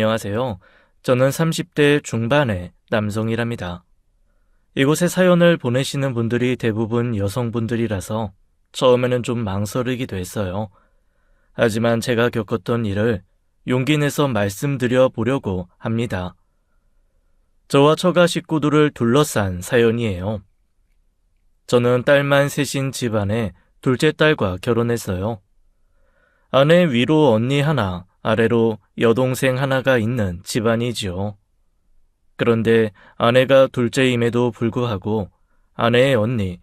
안녕하세요. 저는 30대 중반의 남성이랍니다. 이곳에 사연을 보내시는 분들이 대부분 여성분들이라서 처음에는 좀 망설이기도 했어요. 하지만 제가 겪었던 일을 용기 내서 말씀드려 보려고 합니다. 저와 처가 식구들을 둘러싼 사연이에요. 저는 딸만 셋인 집안에 둘째 딸과 결혼했어요. 아내 위로 언니 하나, 아래로 여동생 하나가 있는 집안이지요. 그런데 아내가 둘째임에도 불구하고 아내의 언니,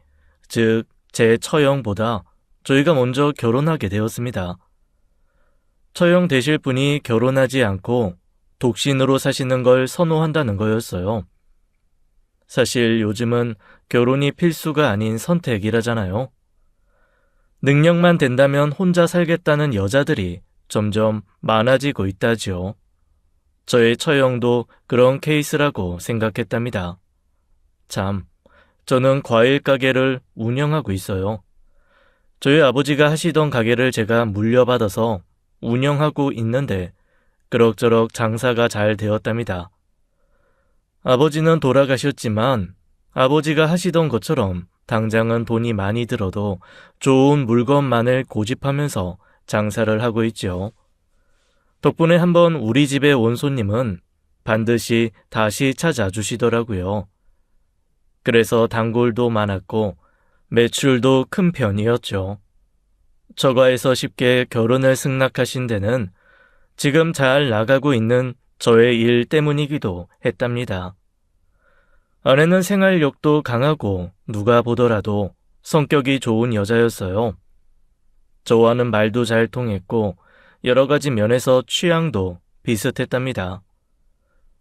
즉 제 처형보다 저희가 먼저 결혼하게 되었습니다. 처형 되실 분이 결혼하지 않고 독신으로 사시는 걸 선호한다는 거였어요. 사실 요즘은 결혼이 필수가 아닌 선택이라잖아요. 능력만 된다면 혼자 살겠다는 여자들이 점점 많아지고 있다지요. 저의 처형도 그런 케이스라고 생각했답니다. 참, 저는 과일 가게를 운영하고 있어요. 저희 아버지가 하시던 가게를 제가 물려받아서 운영하고 있는데 그럭저럭 장사가 잘 되었답니다. 아버지는 돌아가셨지만 아버지가 하시던 것처럼 당장은 돈이 많이 들어도 좋은 물건만을 고집하면서 장사를 하고 있죠. 덕분에 한번 우리 집에 온 손님은 반드시 다시 찾아주시더라고요. 그래서 단골도 많았고 매출도 큰 편이었죠. 처가에서 쉽게 결혼을 승낙하신 데는 지금 잘 나가고 있는 저의 일 때문이기도 했답니다. 아내는 생활력도 강하고 누가 보더라도 성격이 좋은 여자였어요. 저와는 말도 잘 통했고 여러 가지 면에서 취향도 비슷했답니다.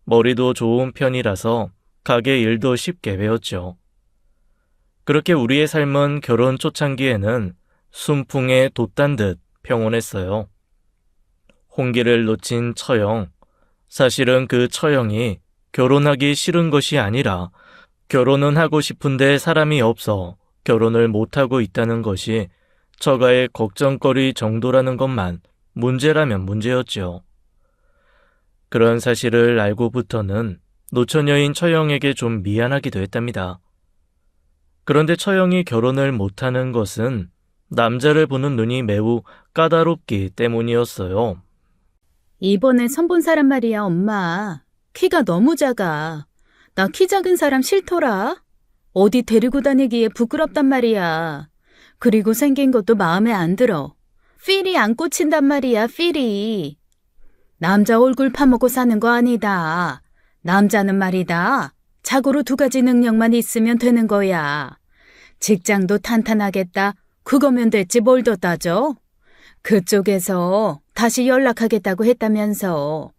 머리도 좋은 편이라서 가게 일도 쉽게 배웠죠. 그렇게 우리의 삶은 결혼 초창기에는 순풍에 돛단 듯 평온했어요. 홍기를 놓친 처형, 사실은 그 처형이 결혼하기 싫은 것이 아니라 결혼은 하고 싶은데 사람이 없어 결혼을 못하고 있다는 것이 처가의 걱정거리 정도라는 것만 문제라면 문제였죠. 그런 사실을 알고부터는 노처녀인 처형에게 좀 미안하기도 했답니다. 그런데 처형이 결혼을 못하는 것은 남자를 보는 눈이 매우 까다롭기 때문이었어요. 이번에 선본 사람 말이야, 엄마. 키가 너무 작아. 나 키 작은 사람 싫더라. 어디 데리고 다니기에 부끄럽단 말이야. 그리고 생긴 것도 마음에 안 들어. 필이 안 꽂힌단 말이야, 필이. 남자 얼굴 파먹고 사는 거 아니다. 남자는 말이다. 자고로 2가지 능력만 있으면 되는 거야. 직장도 탄탄하겠다. 그거면 됐지 뭘 더 따져. 그쪽에서 다시 연락하겠다고 했다면서.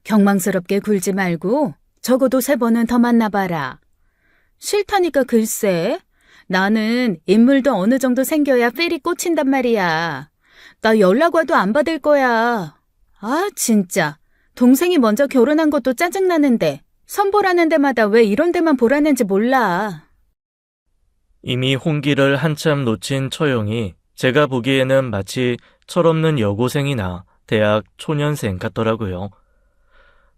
경망스럽게 굴지 말고 적어도 3번은 더 만나봐라. 싫다니까 글쎄. 나는 인물도 어느 정도 생겨야 필이 꽂힌단 말이야. 나 연락 와도 안 받을 거야. 아 진짜. 동생이 먼저 결혼한 것도 짜증나는데 선보라는 데마다 왜 이런 데만 보라는지 몰라. 이미 홍기를 한참 놓친 처형이 제가 보기에는 마치 철없는 여고생이나 대학 초년생 같더라고요.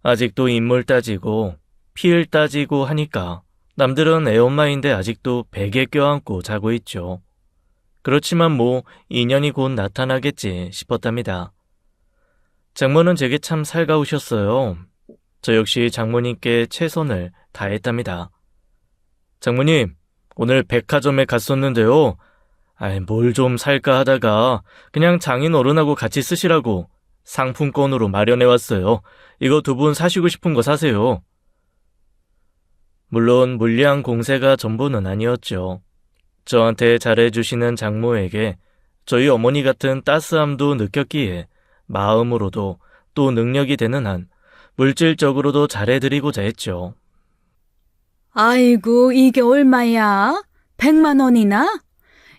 아직도 인물 따지고 피를 따지고 하니까 남들은 애엄마인데 아직도 베개 껴안고 자고 있죠. 그렇지만 뭐 인연이 곧 나타나겠지 싶었답니다. 장모는 제게 참 살가우셨어요. 저 역시 장모님께 최선을 다했답니다. 장모님, 오늘 백화점에 갔었는데요. 뭘 좀 살까 하다가 그냥 장인 어른하고 같이 쓰시라고 상품권으로 마련해왔어요. 이거 2분 사시고 싶은 거 사세요. 물론 물량 공세가 전부는 아니었죠. 저한테 잘해주시는 장모에게 저희 어머니 같은 따스함도 느꼈기에 마음으로도 또 능력이 되는 한 물질적으로도 잘해드리고자 했죠. 아이고 이게 얼마야? 100만 원이나?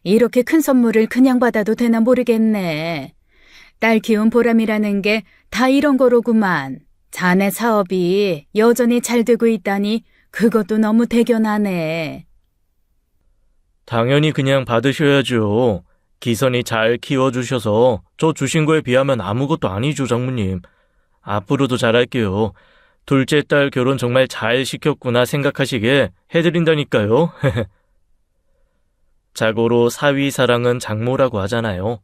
이렇게 큰 선물을 그냥 받아도 되나 모르겠네. 딸 키운 보람이라는 게 다 이런 거로구만. 자네 사업이 여전히 잘 되고 있다니 그것도 너무 대견하네. 당연히 그냥 받으셔야죠. 기선이 잘 키워주셔서 저 주신 거에 비하면 아무것도 아니죠, 장모님. 앞으로도 잘할게요. 둘째 딸 결혼 정말 잘 시켰구나 생각하시게 해드린다니까요. 자고로 사위 사랑은 장모라고 하잖아요.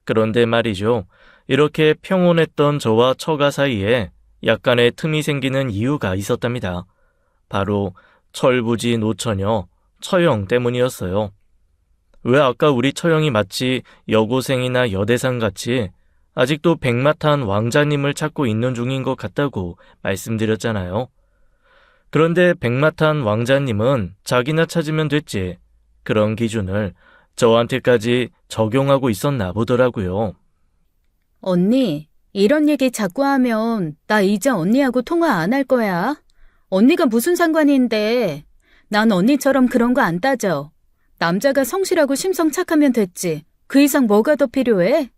그런데 말이죠. 이렇게 평온했던 저와 처가 사이에 약간의 틈이 생기는 이유가 있었답니다. 바로 철부지 노처녀 처형 때문이었어요. 왜 아까 우리 처형이 마치 여고생이나 여대상 같이 아직도 백마탄 왕자님을 찾고 있는 중인 것 같다고 말씀드렸잖아요. 그런데 백마탄 왕자님은 자기나 찾으면 됐지. 그런 기준을 저한테까지 적용하고 있었나 보더라고요. 언니, 이런 얘기 자꾸 하면 나 이제 언니하고 통화 안 할 거야. 언니가 무슨 상관인데. 난 언니처럼 그런 거 안 따져. 남자가 성실하고 심성 착하면 됐지. 그 이상 뭐가 더 필요해?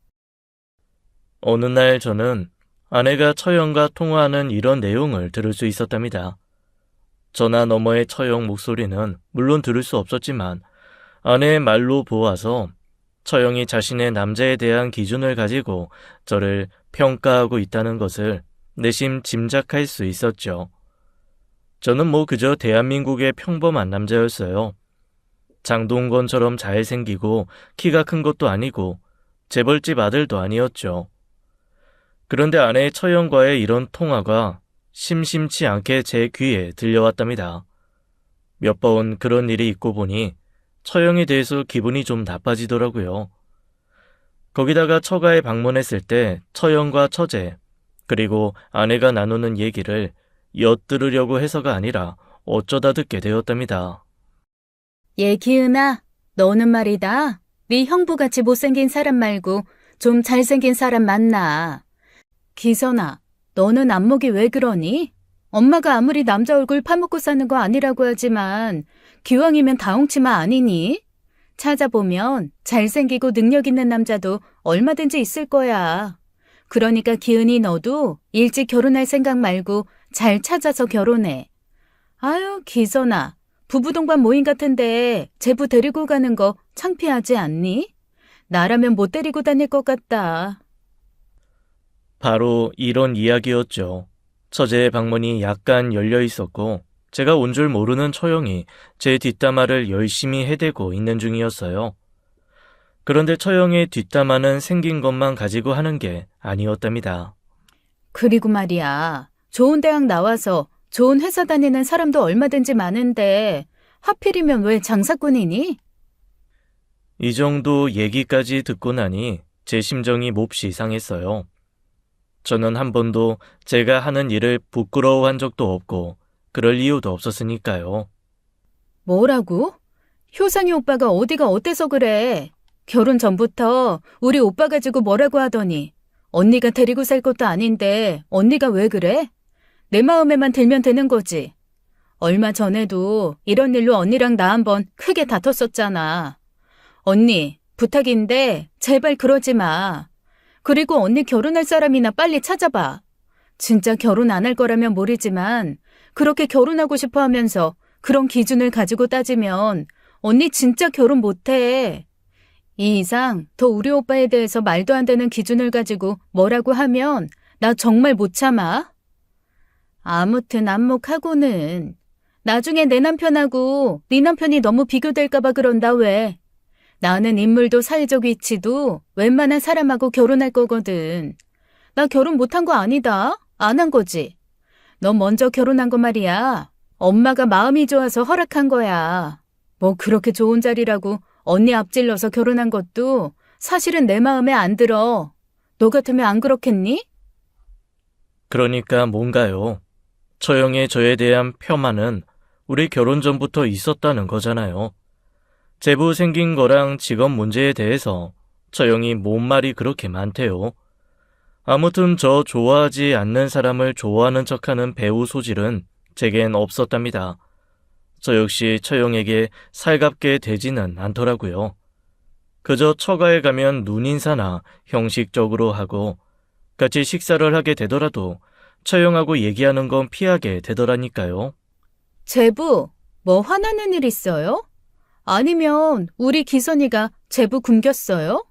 어느 날 저는 아내가 처형과 통화하는 이런 내용을 들을 수 있었답니다. 전화 너머의 처형 목소리는 물론 들을 수 없었지만 아내의 말로 보아서 처형이 자신의 남자에 대한 기준을 가지고 저를 평가하고 있다는 것을 내심 짐작할 수 있었죠. 저는 그저 대한민국의 평범한 남자였어요. 장동건처럼 잘생기고 키가 큰 것도 아니고 재벌집 아들도 아니었죠. 그런데 아내의 처형과의 이런 통화가 심심치 않게 제 귀에 들려왔답니다. 몇 번 그런 일이 있고 보니 처형에 대해서 기분이 좀 나빠지더라고요. 거기다가 처가에 방문했을 때 처형과 처제, 그리고 아내가 나누는 얘기를 엿들으려고 해서가 아니라 어쩌다 듣게 되었답니다. 얘 기은아, 너는 말이다. 네 형부같이 못생긴 사람 말고 좀 잘생긴 사람 만나. 기선아, 너는 안목이 왜 그러니? 엄마가 아무리 남자 얼굴 파먹고 사는 거 아니라고 하지만 기왕이면 다홍치마 아니니? 찾아보면 잘생기고 능력 있는 남자도 얼마든지 있을 거야. 그러니까 기은이 너도 일찍 결혼할 생각 말고 잘 찾아서 결혼해. 아유, 기선아, 부부동반 모임 같은데 제부 데리고 가는 거 창피하지 않니? 나라면 못 데리고 다닐 것 같다. 바로 이런 이야기였죠. 처제의 방문이 약간 열려 있었고 제가 온 줄 모르는 처형이 제 뒷담화를 열심히 해대고 있는 중이었어요. 그런데 처형의 뒷담화는 생긴 것만 가지고 하는 게 아니었답니다. 그리고 말이야, 좋은 대학 나와서 좋은 회사 다니는 사람도 얼마든지 많은데 하필이면 왜 장사꾼이니? 이 정도 얘기까지 듣고 나니 제 심정이 몹시 상했어요. 저는 한 번도 제가 하는 일을 부끄러워한 적도 없고 그럴 이유도 없었으니까요. 뭐라고? 효상이 오빠가 어디가 어때서 그래? 결혼 전부터 우리 오빠 가지고 뭐라고 하더니 언니가 데리고 살 것도 아닌데 언니가 왜 그래? 내 마음에만 들면 되는 거지. 얼마 전에도 이런 일로 언니랑 나 한번 크게 다퉜었잖아. 언니, 부탁인데 제발 그러지 마. 그리고 언니 결혼할 사람이나 빨리 찾아봐. 진짜 결혼 안 할 거라면 모르지만 그렇게 결혼하고 싶어 하면서 그런 기준을 가지고 따지면 언니 진짜 결혼 못해. 이 이상 더 우리 오빠에 대해서 말도 안 되는 기준을 가지고 뭐라고 하면 나 정말 못 참아. 아무튼 안목하고는 나중에 내 남편하고 네 남편이 너무 비교될까 봐 그런다 왜. 나는 인물도 사회적 위치도 웬만한 사람하고 결혼할 거거든. 나 결혼 못한 거 아니다. 안 한 거지. 너 먼저 결혼한 거 말이야. 엄마가 마음이 좋아서 허락한 거야. 뭐 그렇게 좋은 자리라고 언니 앞질러서 결혼한 것도 사실은 내 마음에 안 들어. 너 같으면 안 그렇겠니? 그러니까 뭔가요? 처형의 저에 대한 폄하는 우리 결혼 전부터 있었다는 거잖아요. 제부 생긴 거랑 직업 문제에 대해서 처형이 뭔 말이 그렇게 많대요. 아무튼 저 좋아하지 않는 사람을 좋아하는 척하는 배우 소질은 제겐 없었답니다. 저 역시 처형에게 살갑게 되지는 않더라고요. 그저 처가에 가면 눈인사나 형식적으로 하고 같이 식사를 하게 되더라도 처형하고 얘기하는 건 피하게 되더라니까요. 제부, 뭐 화나는 일 있어요? 아니면 우리 기선이가 제부 굶겼어요?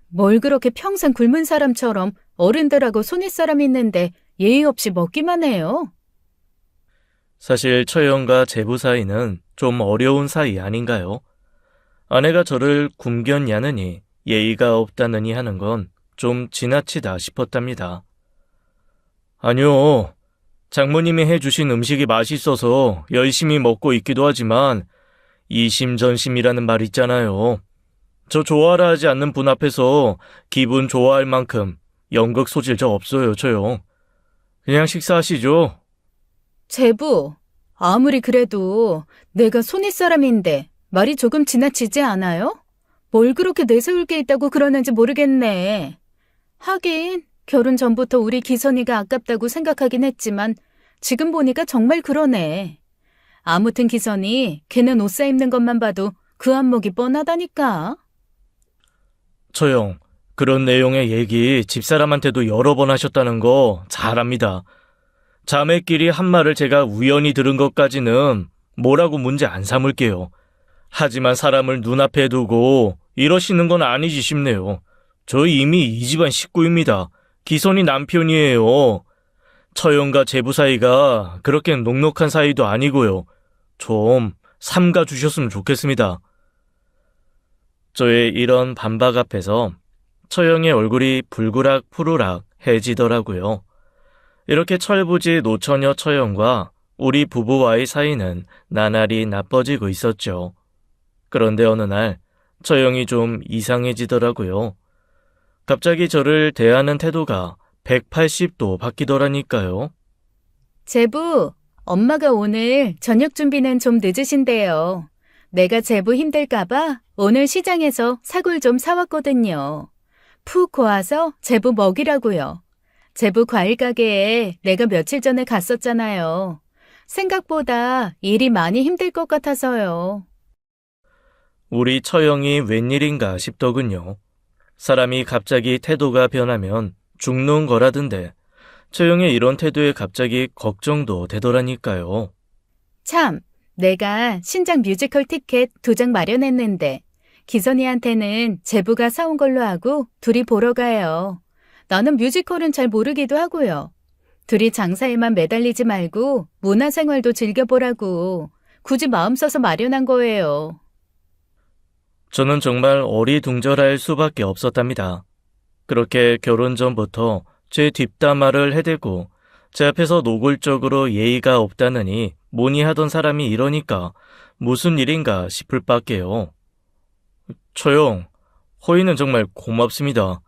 뭘 그렇게 평생 굶은 사람처럼 어른들하고 손윗사람 있는데 예의 없이 먹기만 해요. 사실 처형과 제부 사이는 좀 어려운 사이 아닌가요? 아내가 저를 굶겼냐느니 예의가 없다느니 하는 건 좀 지나치다 싶었답니다. 아니요. 장모님이 해주신 음식이 맛있어서 열심히 먹고 있기도 하지만 이심전심이라는 말 있잖아요. 저 좋아라 하지 않는 분 앞에서 기분 좋아할 만큼 연극 소질 저 없어요, 저요. 그냥 식사하시죠. 제부, 아무리 그래도 내가 손윗 사람인데 말이 조금 지나치지 않아요? 뭘 그렇게 내세울 게 있다고 그러는지 모르겠네. 하긴 결혼 전부터 우리 기선이가 아깝다고 생각하긴 했지만 지금 보니까 정말 그러네. 아무튼 기선이 걔는 옷 사입는 것만 봐도 그 안목이 뻔하다니까. 처형, 그런 내용의 얘기 집사람한테도 여러 번 하셨다는 거 잘 압니다. 자매끼리 한 말을 제가 우연히 들은 것까지는 뭐라고 문제 안 삼을게요. 하지만 사람을 눈앞에 두고 이러시는 건 아니지 싶네요. 저 이미 이 집안 식구입니다. 기선이 남편이에요. 처형과 제부 사이가 그렇게 녹록한 사이도 아니고요. 좀 삼가 주셨으면 좋겠습니다. 저의 이런 반박 앞에서 처형의 얼굴이 불그락 푸르락 해지더라고요. 이렇게 철부지 노처녀 처형과 우리 부부와의 사이는 나날이 나빠지고 있었죠. 그런데 어느 날 처형이 좀 이상해지더라고요. 갑자기 저를 대하는 태도가 180도 바뀌더라니까요. 제부, 엄마가 오늘 저녁 준비는 좀 늦으신데요. 내가 제부 힘들까봐 오늘 시장에서 사골 좀 사왔거든요. 푹 고아서 제부 먹이라고요. 제부 과일 가게에 내가 며칠 전에 갔었잖아요. 생각보다 일이 많이 힘들 것 같아서요. 우리 처형이 웬일인가 싶더군요. 사람이 갑자기 태도가 변하면 죽는 거라던데 처형의 이런 태도에 갑자기 걱정도 되더라니까요. 참, 내가 신작 뮤지컬 티켓 2장 마련했는데 기선이한테는 제부가 사온 걸로 하고 둘이 보러 가요. 나는 뮤지컬은 잘 모르기도 하고요. 둘이 장사에만 매달리지 말고 문화생활도 즐겨보라고 굳이 마음 써서 마련한 거예요. 저는 정말 어리둥절할 수밖에 없었답니다. 그렇게 결혼 전부터 제 뒷담화를 해대고 제 앞에서 노골적으로 예의가 없다느니 문의하던 사람이 이러니까 무슨 일인가 싶을 밖에요. 처형, 허이는 정말 고맙습니다.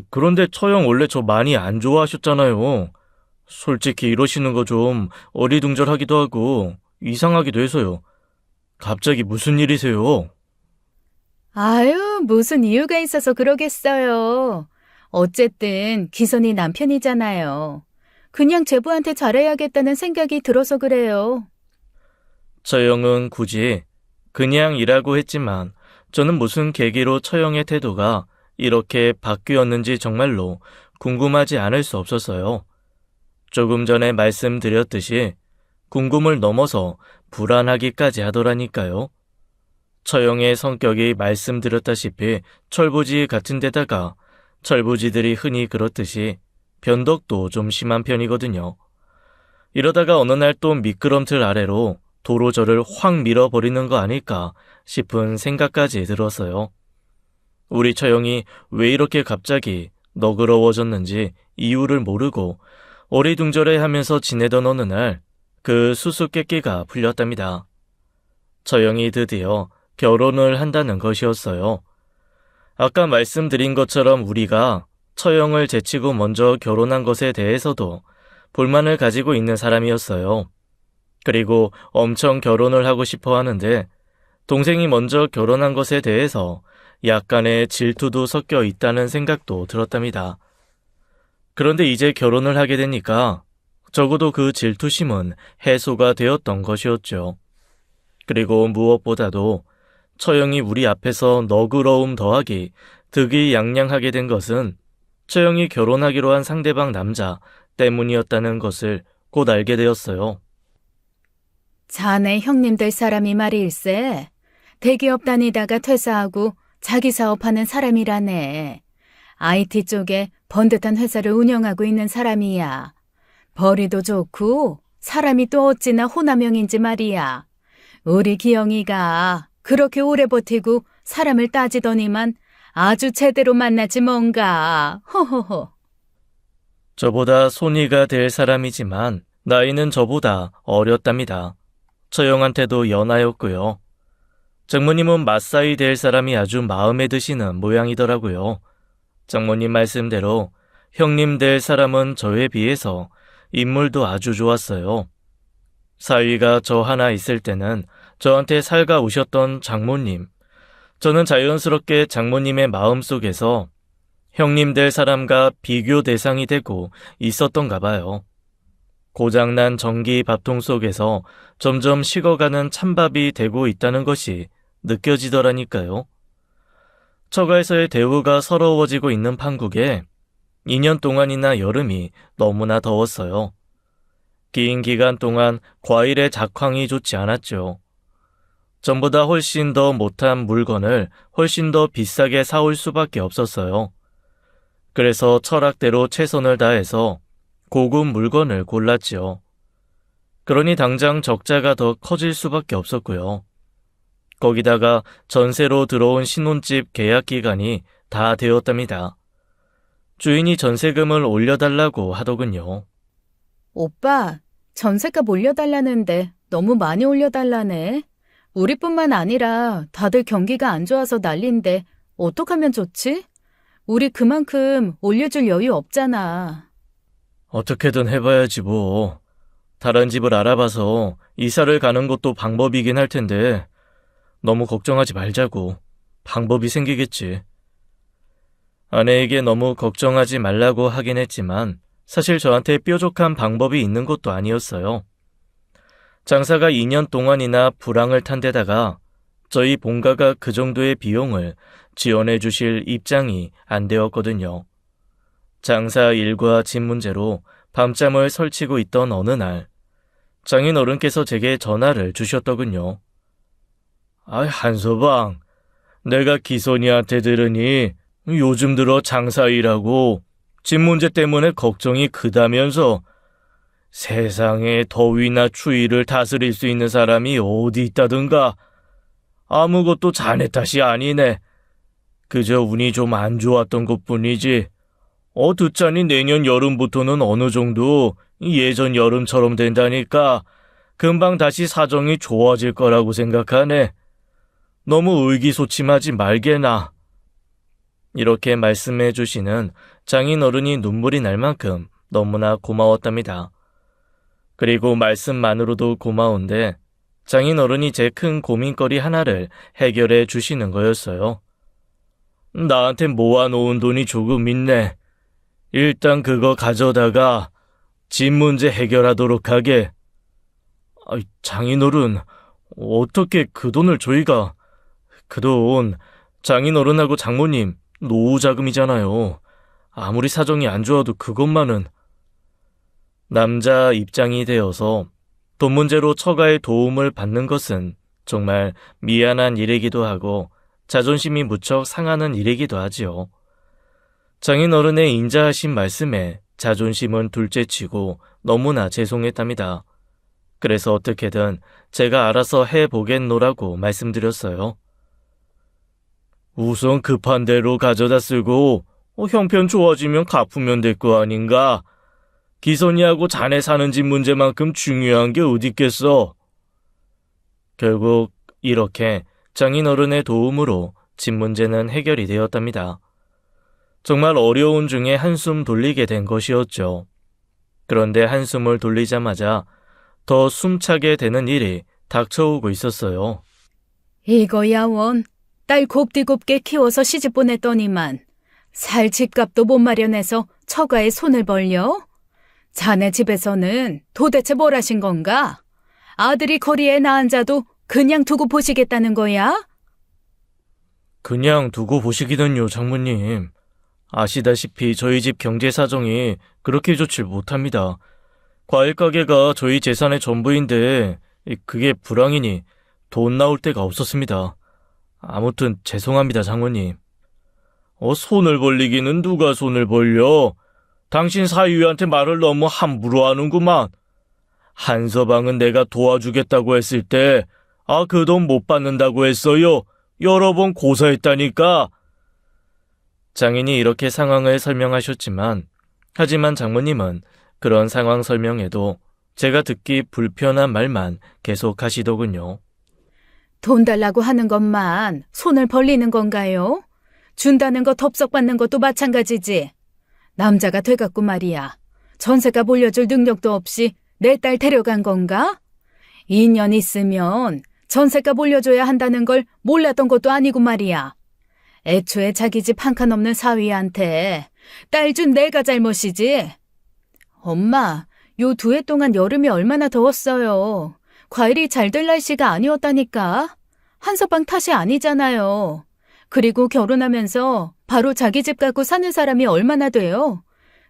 그런데 처형 원래 저 많이 안 좋아하셨잖아요. 솔직히 이러시는 거 좀 어리둥절하기도 하고 이상하기도 해서요. 갑자기 무슨 일이세요? 아유, 무슨 이유가 있어서 그러겠어요. 어쨌든 기선이 남편이잖아요. 그냥 제부한테 잘해야겠다는 생각이 들어서 그래요. 처형은 굳이 그냥이라고 했지만 저는 무슨 계기로 처형의 태도가 이렇게 바뀌었는지 정말로 궁금하지 않을 수 없었어요. 조금 전에 말씀드렸듯이 궁금을 넘어서 불안하기까지 하더라니까요. 처형의 성격이 말씀드렸다시피 철부지 같은 데다가 철부지들이 흔히 그렇듯이 변덕도 좀 심한 편이거든요. 이러다가 어느 날 또 미끄럼틀 아래로 도로 저를 확 밀어버리는 거 아닐까 싶은 생각까지 들었어요. 우리 처형이 왜 이렇게 갑자기 너그러워졌는지 이유를 모르고 어리둥절해하면서 지내던 어느 날 그 수수께끼가 풀렸답니다. 처형이 드디어 결혼을 한다는 것이었어요. 아까 말씀드린 것처럼 우리가 처형을 제치고 먼저 결혼한 것에 대해서도 불만을 가지고 있는 사람이었어요. 그리고 엄청 결혼을 하고 싶어 하는데 동생이 먼저 결혼한 것에 대해서 약간의 질투도 섞여 있다는 생각도 들었답니다. 그런데 이제 결혼을 하게 되니까 적어도 그 질투심은 해소가 되었던 것이었죠. 그리고 무엇보다도 처형이 우리 앞에서 너그러움 더하기 득이양양하게 된 것은 처형이 결혼하기로 한 상대방 남자 때문이었다는 것을 곧 알게 되었어요. 자네 형님들 사람이 말일세. 대기업 다니다가 퇴사하고 자기 사업하는 사람이라네. IT 쪽에 번듯한 회사를 운영하고 있는 사람이야. 벌이도 좋고 사람이 또 어찌나 호남형인지 말이야. 우리 기영이가 그렇게 오래 버티고 사람을 따지더니만 아주 제대로 만나지 뭔가. 허허허. 저보다 손이가 될 사람이지만 나이는 저보다 어렸답니다. 처형한테도 연하였고요. 장모님은 맞사이 될 사람이 아주 마음에 드시는 모양이더라고요. 장모님 말씀대로 형님 될 사람은 저에 비해서 인물도 아주 좋았어요. 사위가 저 하나 있을 때는 저한테 살가우셨던 장모님. 저는 자연스럽게 장모님의 마음속에서 형님 될 사람과 비교 대상이 되고 있었던가 봐요. 고장난 전기 밥통 속에서 점점 식어가는 찬밥이 되고 있다는 것이 느껴지더라니까요. 처가에서의 대우가 서러워지고 있는 판국에 2년 동안이나 여름이 너무나 더웠어요. 긴 기간 동안 과일의 작황이 좋지 않았죠. 전보다 훨씬 더 못한 물건을 훨씬 더 비싸게 사올 수밖에 없었어요. 그래서 철학대로 최선을 다해서 고급 물건을 골랐지요. 그러니 당장 적자가 더 커질 수밖에 없었고요. 거기다가 전세로 들어온 신혼집 계약 기간이 다 되었답니다. 주인이 전세금을 올려달라고 하더군요. 오빠, 전세값 올려달라는데 너무 많이 올려달라네. 우리뿐만 아니라 다들 경기가 안 좋아서 난린데 어떡하면 좋지? 우리 그만큼 올려줄 여유 없잖아. 어떻게든 해봐야지 뭐. 다른 집을 알아봐서 이사를 가는 것도 방법이긴 할 텐데 너무 걱정하지 말자고. 방법이 생기겠지. 아내에게 너무 걱정하지 말라고 하긴 했지만 사실 저한테 뾰족한 방법이 있는 것도 아니었어요. 장사가 2년 동안이나 불황을 탄 데다가 저희 본가가 그 정도의 비용을 지원해 주실 입장이 안 되었거든요. 장사 일과 집 문제로 밤잠을 설치고 있던 어느 날 장인 어른께서 제게 전화를 주셨더군요. 한서방, 내가 기선이한테 들으니 요즘 들어 장사 일하고 집 문제 때문에 걱정이 크다면서 세상에 더위나 추위를 다스릴 수 있는 사람이 어디 있다든가. 아무것도 자네 탓이 아니네. 그저 운이 좀 안 좋았던 것뿐이지. 듣자니 내년 여름부터는 어느 정도 예전 여름처럼 된다니까 금방 다시 사정이 좋아질 거라고 생각하네. 너무 의기소침하지 말게나. 이렇게 말씀해 주시는 장인 어른이 눈물이 날 만큼 너무나 고마웠답니다. 그리고 말씀만으로도 고마운데 장인 어른이 제 큰 고민거리 하나를 해결해 주시는 거였어요. 나한테 모아놓은 돈이 조금 있네. 일단 그거 가져다가 집 문제 해결하도록 하게. 장인 어른, 어떻게 그 돈을 저희가... 그 돈 장인 어른하고 장모님 노후 자금이잖아요. 아무리 사정이 안 좋아도 그것만은... 남자 입장이 되어서 돈 문제로 처가의 도움을 받는 것은 정말 미안한 일이기도 하고 자존심이 무척 상하는 일이기도 하지요. 장인 어른의 인자하신 말씀에 자존심은 둘째치고 너무나 죄송했답니다. 그래서 어떻게든 제가 알아서 해보겠노라고 말씀드렸어요. 우선 급한 대로 가져다 쓰고 형편 좋아지면 갚으면 될 거 아닌가. 기선이하고 자네 사는 집 문제만큼 중요한 게 어디 있겠어. 결국 이렇게 장인 어른의 도움으로 집 문제는 해결이 되었답니다. 정말 어려운 중에 한숨 돌리게 된 것이었죠. 그런데 한숨을 돌리자마자 더 숨차게 되는 일이 닥쳐오고 있었어요. 이거야 원. 딸 곱디곱게 키워서 시집 보냈더니만 살 집값도 못 마련해서 처가에 손을 벌려? 자네 집에서는 도대체 뭘 하신 건가? 아들이 거리에 나앉아도 그냥 두고 보시겠다는 거야? 그냥 두고 보시기는요, 장모님. 아시다시피 저희 집 경제 사정이 그렇게 좋질 못합니다. 과일 가게가 저희 재산의 전부인데 그게 불황이니 돈 나올 데가 없었습니다. 아무튼 죄송합니다, 장모님. 손을 벌리기는 누가 손을 벌려? 당신 사위한테 말을 너무 함부로 하는구만. 한서방은 내가 도와주겠다고 했을 때, 그 돈 못 받는다고 했어요. 여러 번 고사했다니까. 장인이 이렇게 상황을 설명하셨지만, 하지만 장모님은 그런 상황 설명에도 제가 듣기 불편한 말만 계속 하시더군요. 돈 달라고 하는 것만 손을 벌리는 건가요? 준다는 거 덥석 받는 것도 마찬가지지. 남자가 돼갖고 말이야. 전세가 몰려줄 능력도 없이 내 딸 데려간 건가? 2년 있으면 전세가 몰려줘야 한다는 걸 몰랐던 것도 아니고 말이야. 애초에 자기 집 한 칸 없는 사위한테 딸 준 내가 잘못이지. 엄마, 요 2해 동안 여름이 얼마나 더웠어요. 과일이 잘 될 날씨가 아니었다니까. 한서방 탓이 아니잖아요. 그리고 결혼하면서 바로 자기 집 갖고 사는 사람이 얼마나 돼요?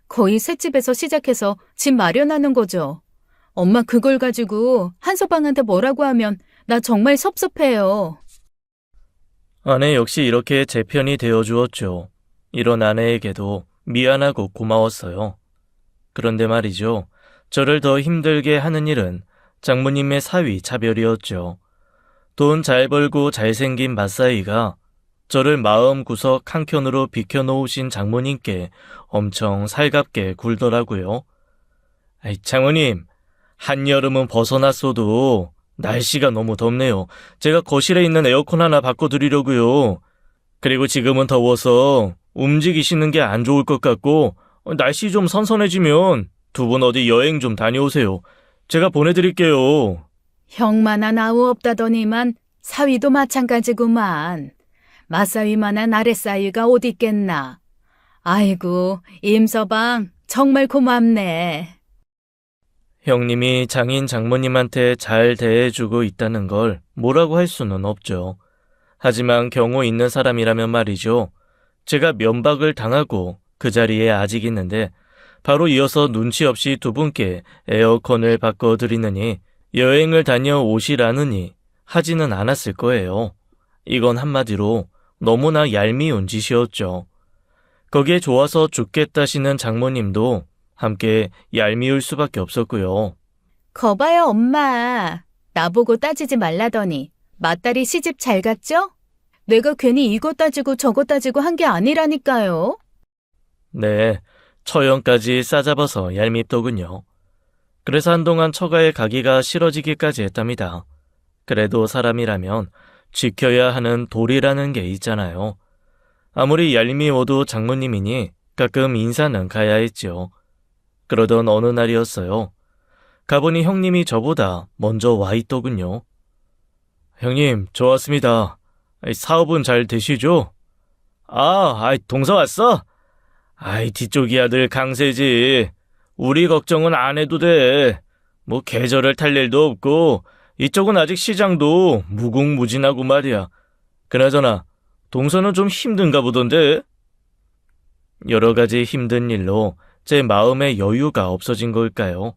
거의 새 집에서 시작해서 집 마련하는 거죠. 엄마 그걸 가지고 한서방한테 뭐라고 하면 나 정말 섭섭해요. 아내 역시 이렇게 제 편이 되어주었죠. 이런 아내에게도 미안하고 고마웠어요. 그런데 말이죠. 저를 더 힘들게 하는 일은 장모님의 사위 차별이었죠. 돈 잘 벌고 잘생긴 맞사이가 저를 마음구석 한켠으로 비켜놓으신 장모님께 엄청 살갑게 굴더라고요. 장모님, 한여름은 벗어났어도 날씨가 너무 덥네요. 제가 거실에 있는 에어컨 하나 바꿔드리려고요. 그리고 지금은 더워서 움직이시는 게 안 좋을 것 같고 날씨 좀 선선해지면 2분 어디 여행 좀 다녀오세요. 제가 보내드릴게요. 형만한 아우 없다더니만 사위도 마찬가지구만. 맞사위만한 아랫사위가 어디 있겠나. 아이고, 임서방 정말 고맙네. 형님이 장인 장모님한테 잘 대해주고 있다는 걸 뭐라고 할 수는 없죠. 하지만 경우 있는 사람이라면 말이죠. 제가 면박을 당하고 그 자리에 아직 있는데 바로 이어서 눈치 없이 2분께 에어컨을 바꿔드리느니 여행을 다녀오시라느니 하지는 않았을 거예요. 이건 한마디로 너무나 얄미운 짓이었죠. 거기에 좋아서 죽겠다시는 장모님도 함께 얄미울 수밖에 없었고요. 거봐요, 엄마. 나보고 따지지 말라더니 맞다리 시집 잘 갔죠? 내가 괜히 이거 따지고 저거 따지고 한 게 아니라니까요. 네, 처형까지 싸잡아서 얄밉더군요. 그래서 한동안 처가에 가기가 싫어지기까지 했답니다. 그래도 사람이라면 지켜야 하는 도리라는 게 있잖아요. 아무리 얄미워도 장모님이니 가끔 인사는 가야 했죠. 그러던 어느 날이었어요. 가보니 형님이 저보다 먼저 와 있더군요. 형님, 저 왔습니다. 사업은 잘 되시죠? 동서 왔어? 뒤쪽이 아들 강세지. 우리 걱정은 안 해도 돼. 뭐 계절을 탈 일도 없고 이쪽은 아직 시장도 무궁무진하고 말이야. 그나저나 동서는 좀 힘든가 보던데? 여러 가지 힘든 일로 제 마음의 여유가 없어진 걸까요?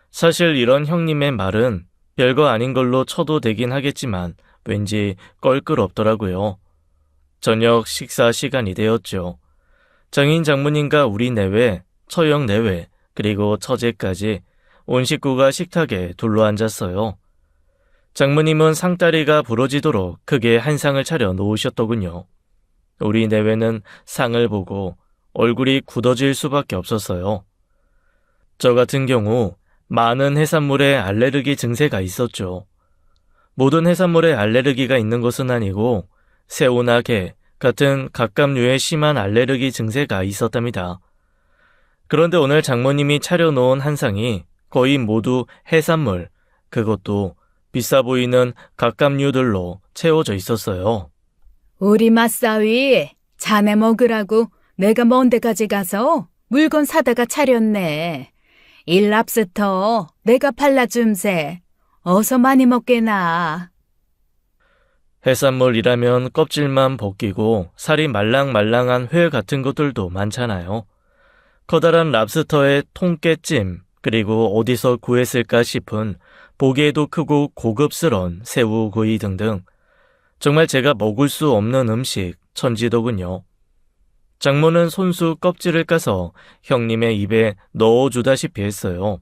사실 이런 형님의 말은 별거 아닌 걸로 쳐도 되긴 하겠지만 왠지 껄끄럽더라고요. 저녁 식사 시간이 되었죠. 장인 장모님과 우리 내외, 처형 내외, 그리고 처제까지 온 식구가 식탁에 둘러앉았어요. 장모님은 상다리가 부러지도록 크게 한 상을 차려 놓으셨더군요. 우리 내외는 상을 보고 얼굴이 굳어질 수밖에 없었어요. 저 같은 경우 많은 해산물에 알레르기 증세가 있었죠. 모든 해산물에 알레르기가 있는 것은 아니고 새우나 게 같은 갑각류에 심한 알레르기 증세가 있었답니다. 그런데 오늘 장모님이 차려놓은 한 상이 거의 모두 해산물, 그것도 비싸 보이는 갑각류들로 채워져 있었어요. 우리 맞사위, 자네 먹으라고 내가 먼 데까지 가서 물건 사다가 차렸네. 이 랍스터 내가 발라줌세. 어서 많이 먹게나. 해산물이라면 껍질만 벗기고 살이 말랑말랑한 회 같은 것들도 많잖아요. 커다란 랍스터의 통깨찜, 그리고 어디서 구했을까 싶은 보기에도 크고 고급스러운 새우구이 등등 정말 제가 먹을 수 없는 음식 천지더군요. 장모는 손수 껍질을 까서 형님의 입에 넣어주다시피 했어요.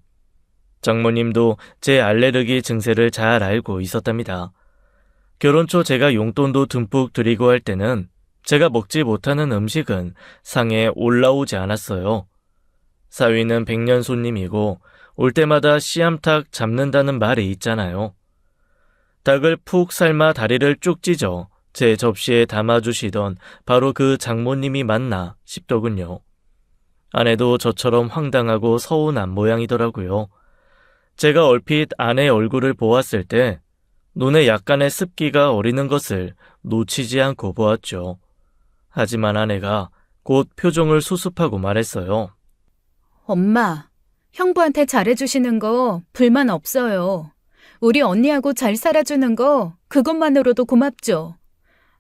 장모님도 제 알레르기 증세를 잘 알고 있었답니다. 결혼 초 제가 용돈도 듬뿍 드리고 할 때는 제가 먹지 못하는 음식은 상에 올라오지 않았어요. 사위는 백년 손님이고 올 때마다 씨암탉 잡는다는 말이 있잖아요. 닭을 푹 삶아 다리를 쭉 찢어 제 접시에 담아주시던 바로 그 장모님이 맞나 싶더군요. 아내도 저처럼 황당하고 서운한 모양이더라고요. 제가 얼핏 아내 얼굴을 보았을 때 눈에 약간의 습기가 어리는 것을 놓치지 않고 보았죠. 하지만 아내가 곧 표정을 수습하고 말했어요. 엄마, 형부한테 잘해주시는 거 불만 없어요. 우리 언니하고 잘 살아주는 거 그것만으로도 고맙죠.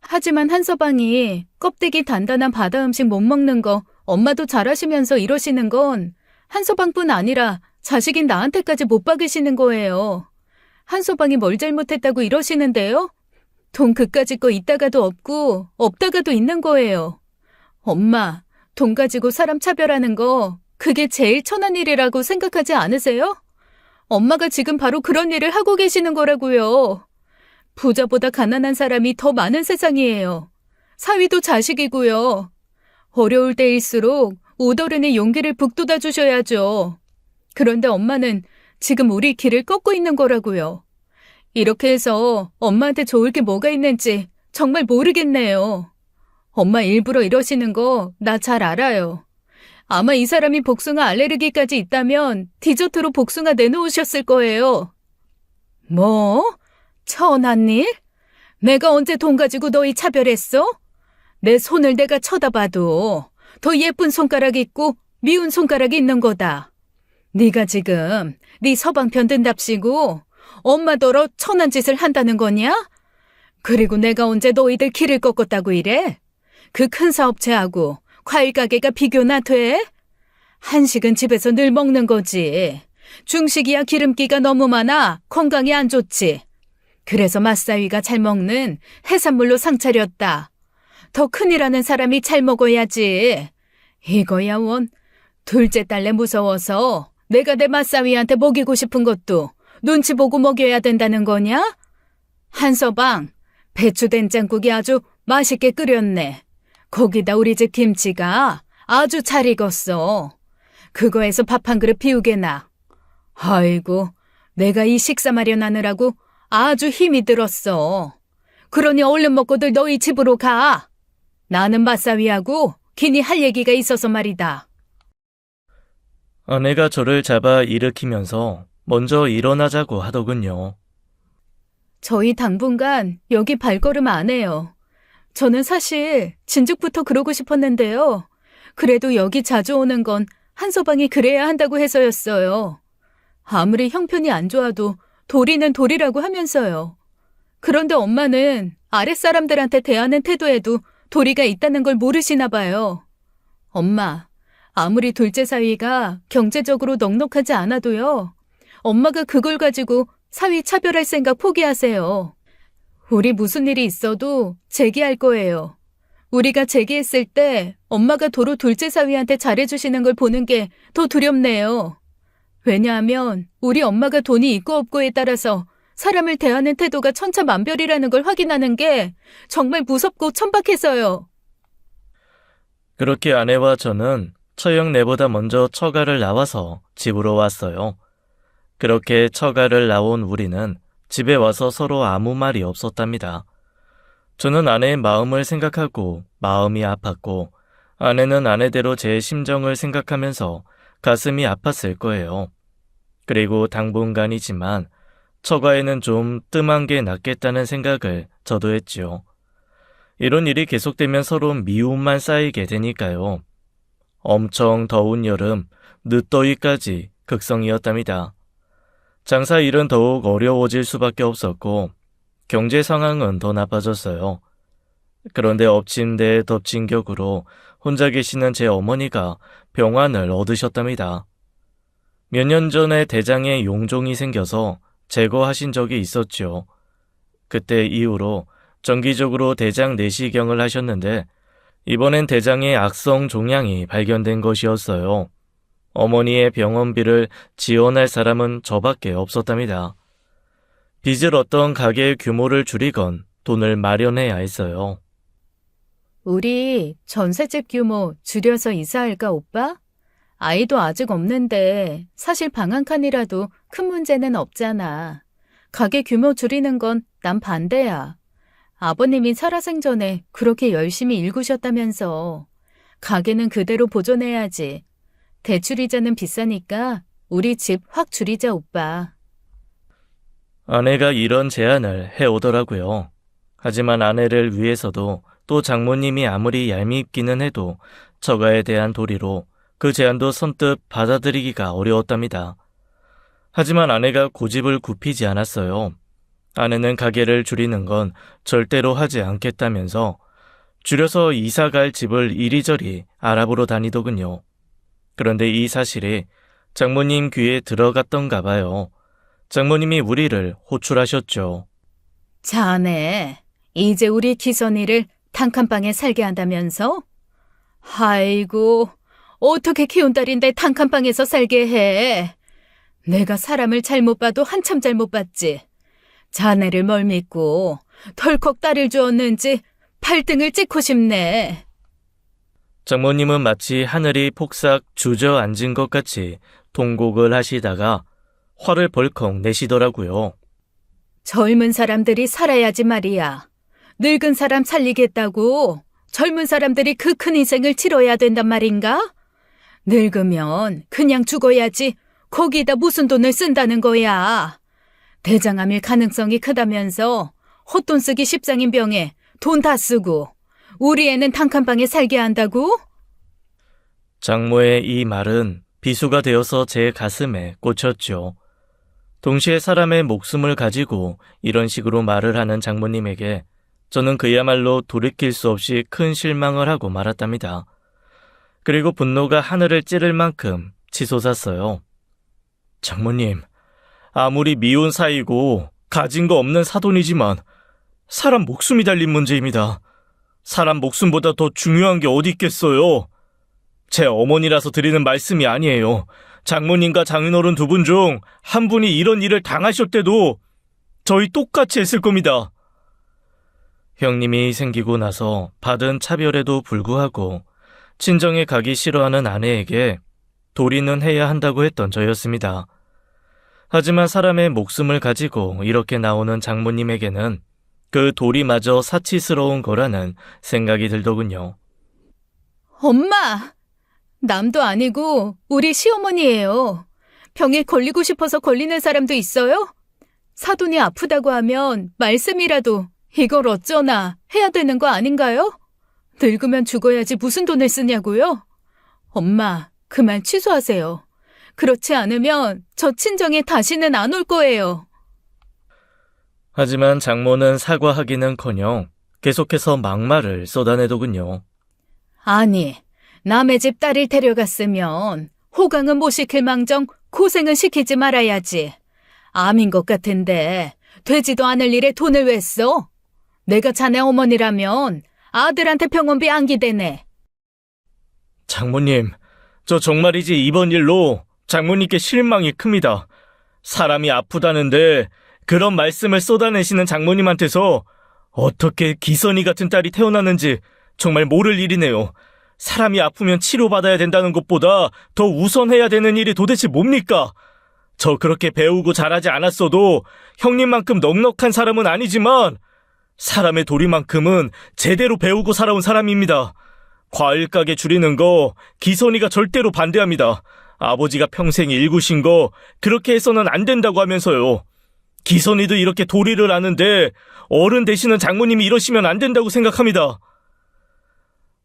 하지만 한서방이 껍데기 단단한 바다 음식 못 먹는 거 엄마도 잘하시면서 이러시는 건 한서방뿐 아니라 자식인 나한테까지 못 박으시는 거예요. 한서방이 뭘 잘못했다고 이러시는데요? 돈 그까짓 거 있다가도 없고 없다가도 있는 거예요. 엄마, 돈 가지고 사람 차별하는 거 그게 제일 천한 일이라고 생각하지 않으세요? 엄마가 지금 바로 그런 일을 하고 계시는 거라고요. 부자보다 가난한 사람이 더 많은 세상이에요. 사위도 자식이고요. 어려울 때일수록 우더른의 용기를 북돋아 주셔야죠. 그런데 엄마는 지금 우리 길을 꺾고 있는 거라고요. 이렇게 해서 엄마한테 좋을 게 뭐가 있는지 정말 모르겠네요. 엄마 일부러 이러시는 거 나 잘 알아요. 아마 이 사람이 복숭아 알레르기까지 있다면 디저트로 복숭아 내놓으셨을 거예요. 뭐? 천한 일? 내가 언제 돈 가지고 너희 차별했어? 내 손을 내가 쳐다봐도 더 예쁜 손가락 있고 미운 손가락이 있는 거다. 네가 지금 네 서방 편 든답시고 엄마더러 천한 짓을 한다는 거냐? 그리고 내가 언제 너희들 길을 꺾었다고 이래? 그 큰 사업체하고 과일 가게가 비교나 돼? 한식은 집에서 늘 먹는 거지. 중식이야 기름기가 너무 많아 건강에 안 좋지. 그래서 맛사위가 잘 먹는 해산물로 상 차렸다. 더 큰일하는 사람이 잘 먹어야지. 이거야 원. 둘째 딸내 무서워서 내가 내 맛사위한테 먹이고 싶은 것도 눈치 보고 먹여야 된다는 거냐? 한서방, 배추 된장국이 아주 맛있게 끓였네. 거기다 우리 집 김치가 아주 잘 익었어. 그거에서 밥 한 그릇 비우게나. 아이고, 내가 이 식사 마련하느라고 아주 힘이 들었어. 그러니 얼른 먹고들 너희 집으로 가. 나는 맛사위하고 긴히 할 얘기가 있어서 말이다. 아내가 저를 잡아 일으키면서 먼저 일어나자고 하더군요. 저희 당분간 여기 발걸음 안 해요. 저는 사실 진즉부터 그러고 싶었는데요. 그래도 여기 자주 오는 건 한서방이 그래야 한다고 해서였어요. 아무리 형편이 안 좋아도 도리는 도리라고 하면서요. 그런데 엄마는 아랫사람들한테 대하는 태도에도 도리가 있다는 걸 모르시나 봐요. 엄마, 아무리 둘째 사위가 경제적으로 넉넉하지 않아도요. 엄마가 그걸 가지고 사위 차별할 생각 포기하세요. 우리 무슨 일이 있어도 제기할 거예요. 우리가 제기했을 때 엄마가 도로 둘째 사위한테 잘해주시는 걸 보는 게 더 두렵네요. 왜냐하면 우리 엄마가 돈이 있고 없고에 따라서 사람을 대하는 태도가 천차만별이라는 걸 확인하는 게 정말 무섭고 천박해서요. 그렇게 아내와 저는 처형내보다 먼저 처가를 나와서 집으로 왔어요. 그렇게 처가를 나온 우리는 집에 와서 서로 아무 말이 없었답니다. 저는 아내의 마음을 생각하고 마음이 아팠고 아내는 아내대로 제 심정을 생각하면서 가슴이 아팠을 거예요. 그리고 당분간이지만 처가에는 좀 뜸한 게 낫겠다는 생각을 저도 했지요. 이런 일이 계속되면 서로 미움만 쌓이게 되니까요. 엄청 더운 여름, 늦더위까지 극성이었답니다. 장사 일은 더욱 어려워질 수밖에 없었고 경제 상황은 더 나빠졌어요. 그런데 엎친 데 덮친 격으로 혼자 계시는 제 어머니가 병환을 얻으셨답니다. 몇 년 전에 대장에 용종이 생겨서 제거하신 적이 있었죠. 그때 이후로 정기적으로 대장 내시경을 하셨는데 이번엔 대장의 악성 종양이 발견된 것이었어요. 어머니의 병원비를 지원할 사람은 저밖에 없었답니다. 빚을 얻던 가게의 규모를 줄이건 돈을 마련해야 했어요. 우리 전셋집 규모 줄여서 이사할까, 오빠? 아이도 아직 없는데 사실 방 한 칸이라도 큰 문제는 없잖아. 가게 규모 줄이는 건 난 반대야. 아버님이 살아생전에 그렇게 열심히 일구셨다면서. 가게는 그대로 보존해야지. 대출이자는 비싸니까 우리 집 확 줄이자, 오빠. 아내가 이런 제안을 해오더라고요. 하지만 아내를 위해서도 또 장모님이 아무리 얄밉기는 해도 처가에 대한 도리로 그 제안도 선뜻 받아들이기가 어려웠답니다. 하지만 아내가 고집을 굽히지 않았어요. 아내는 가게를 줄이는 건 절대로 하지 않겠다면서 줄여서 이사 갈 집을 이리저리 알아보러 다니더군요. 그런데 이 사실이 장모님 귀에 들어갔던가 봐요. 장모님이 우리를 호출하셨죠. 자네, 이제 우리 기선이를 단칸방에 살게 한다면서? 아이고, 어떻게 키운 딸인데 단칸방에서 살게 해? 내가 사람을 잘못 봐도 한참 잘못 봤지. 자네를 뭘 믿고 덜컥 딸을 주었는지 발등을 찍고 싶네. 장모님은 마치 하늘이 폭삭 주저앉은 것 같이 통곡을 하시다가 화를 벌컥 내시더라고요. 젊은 사람들이 살아야지 말이야. 늙은 사람 살리겠다고 젊은 사람들이 그 큰 인생을 치러야 된단 말인가? 늙으면 그냥 죽어야지 거기다 무슨 돈을 쓴다는 거야. 대장암일 가능성이 크다면서 헛돈 쓰기 십상인 병에 돈 다 쓰고 우리 애는 단칸방에 살게 한다고? 장모의 이 말은 비수가 되어서 제 가슴에 꽂혔죠. 동시에 사람의 목숨을 가지고 이런 식으로 말을 하는 장모님에게 저는 그야말로 돌이킬 수 없이 큰 실망을 하고 말았답니다. 그리고 분노가 하늘을 찌를 만큼 치솟았어요. 장모님, 아무리 미운 사이고 가진 거 없는 사돈이지만 사람 목숨이 달린 문제입니다. 사람 목숨보다 더 중요한 게 어디 있겠어요? 제 어머니라서 드리는 말씀이 아니에요. 장모님과 장인어른 두 분 중 한 분이 이런 일을 당하실 때도 저희 똑같이 했을 겁니다. 형님이 생기고 나서 받은 차별에도 불구하고 친정에 가기 싫어하는 아내에게 도리는 해야 한다고 했던 저였습니다. 하지만 사람의 목숨을 가지고 이렇게 나오는 장모님에게는 그 도리마저 사치스러운 거라는 생각이 들더군요. 엄마! 남도 아니고 우리 시어머니예요. 병에 걸리고 싶어서 걸리는 사람도 있어요? 사돈이 아프다고 하면 말씀이라도 이걸 어쩌나 해야 되는 거 아닌가요? 늙으면 죽어야지 무슨 돈을 쓰냐고요? 엄마, 그 말 취소하세요. 그렇지 않으면 저 친정에 다시는 안 올 거예요. 하지만 장모는 사과하기는커녕 계속해서 막말을 쏟아내더군요. 아니, 남의 집 딸을 데려갔으면 호강은 못 시킬 망정 고생은 시키지 말아야지. 암인 것 같은데 되지도 않을 일에 돈을 왜 써? 내가 자네 어머니라면 아들한테 병원비 안 기대네. 장모님, 저 정말이지 이번 일로 장모님께 실망이 큽니다. 사람이 아프다는데 그런 말씀을 쏟아내시는 장모님한테서 어떻게 기선이 같은 딸이 태어나는지 정말 모를 일이네요. 사람이 아프면 치료받아야 된다는 것보다 더 우선해야 되는 일이 도대체 뭡니까? 저 그렇게 배우고 잘하지 않았어도 형님만큼 넉넉한 사람은 아니지만 사람의 도리만큼은 제대로 배우고 살아온 사람입니다. 과일 가게 줄이는 거 기선이가 절대로 반대합니다. 아버지가 평생 일구신 거 그렇게 해서는 안 된다고 하면서요. 기선이도 이렇게 도리를 아는데 어른 되시는 장모님이 이러시면 안 된다고 생각합니다.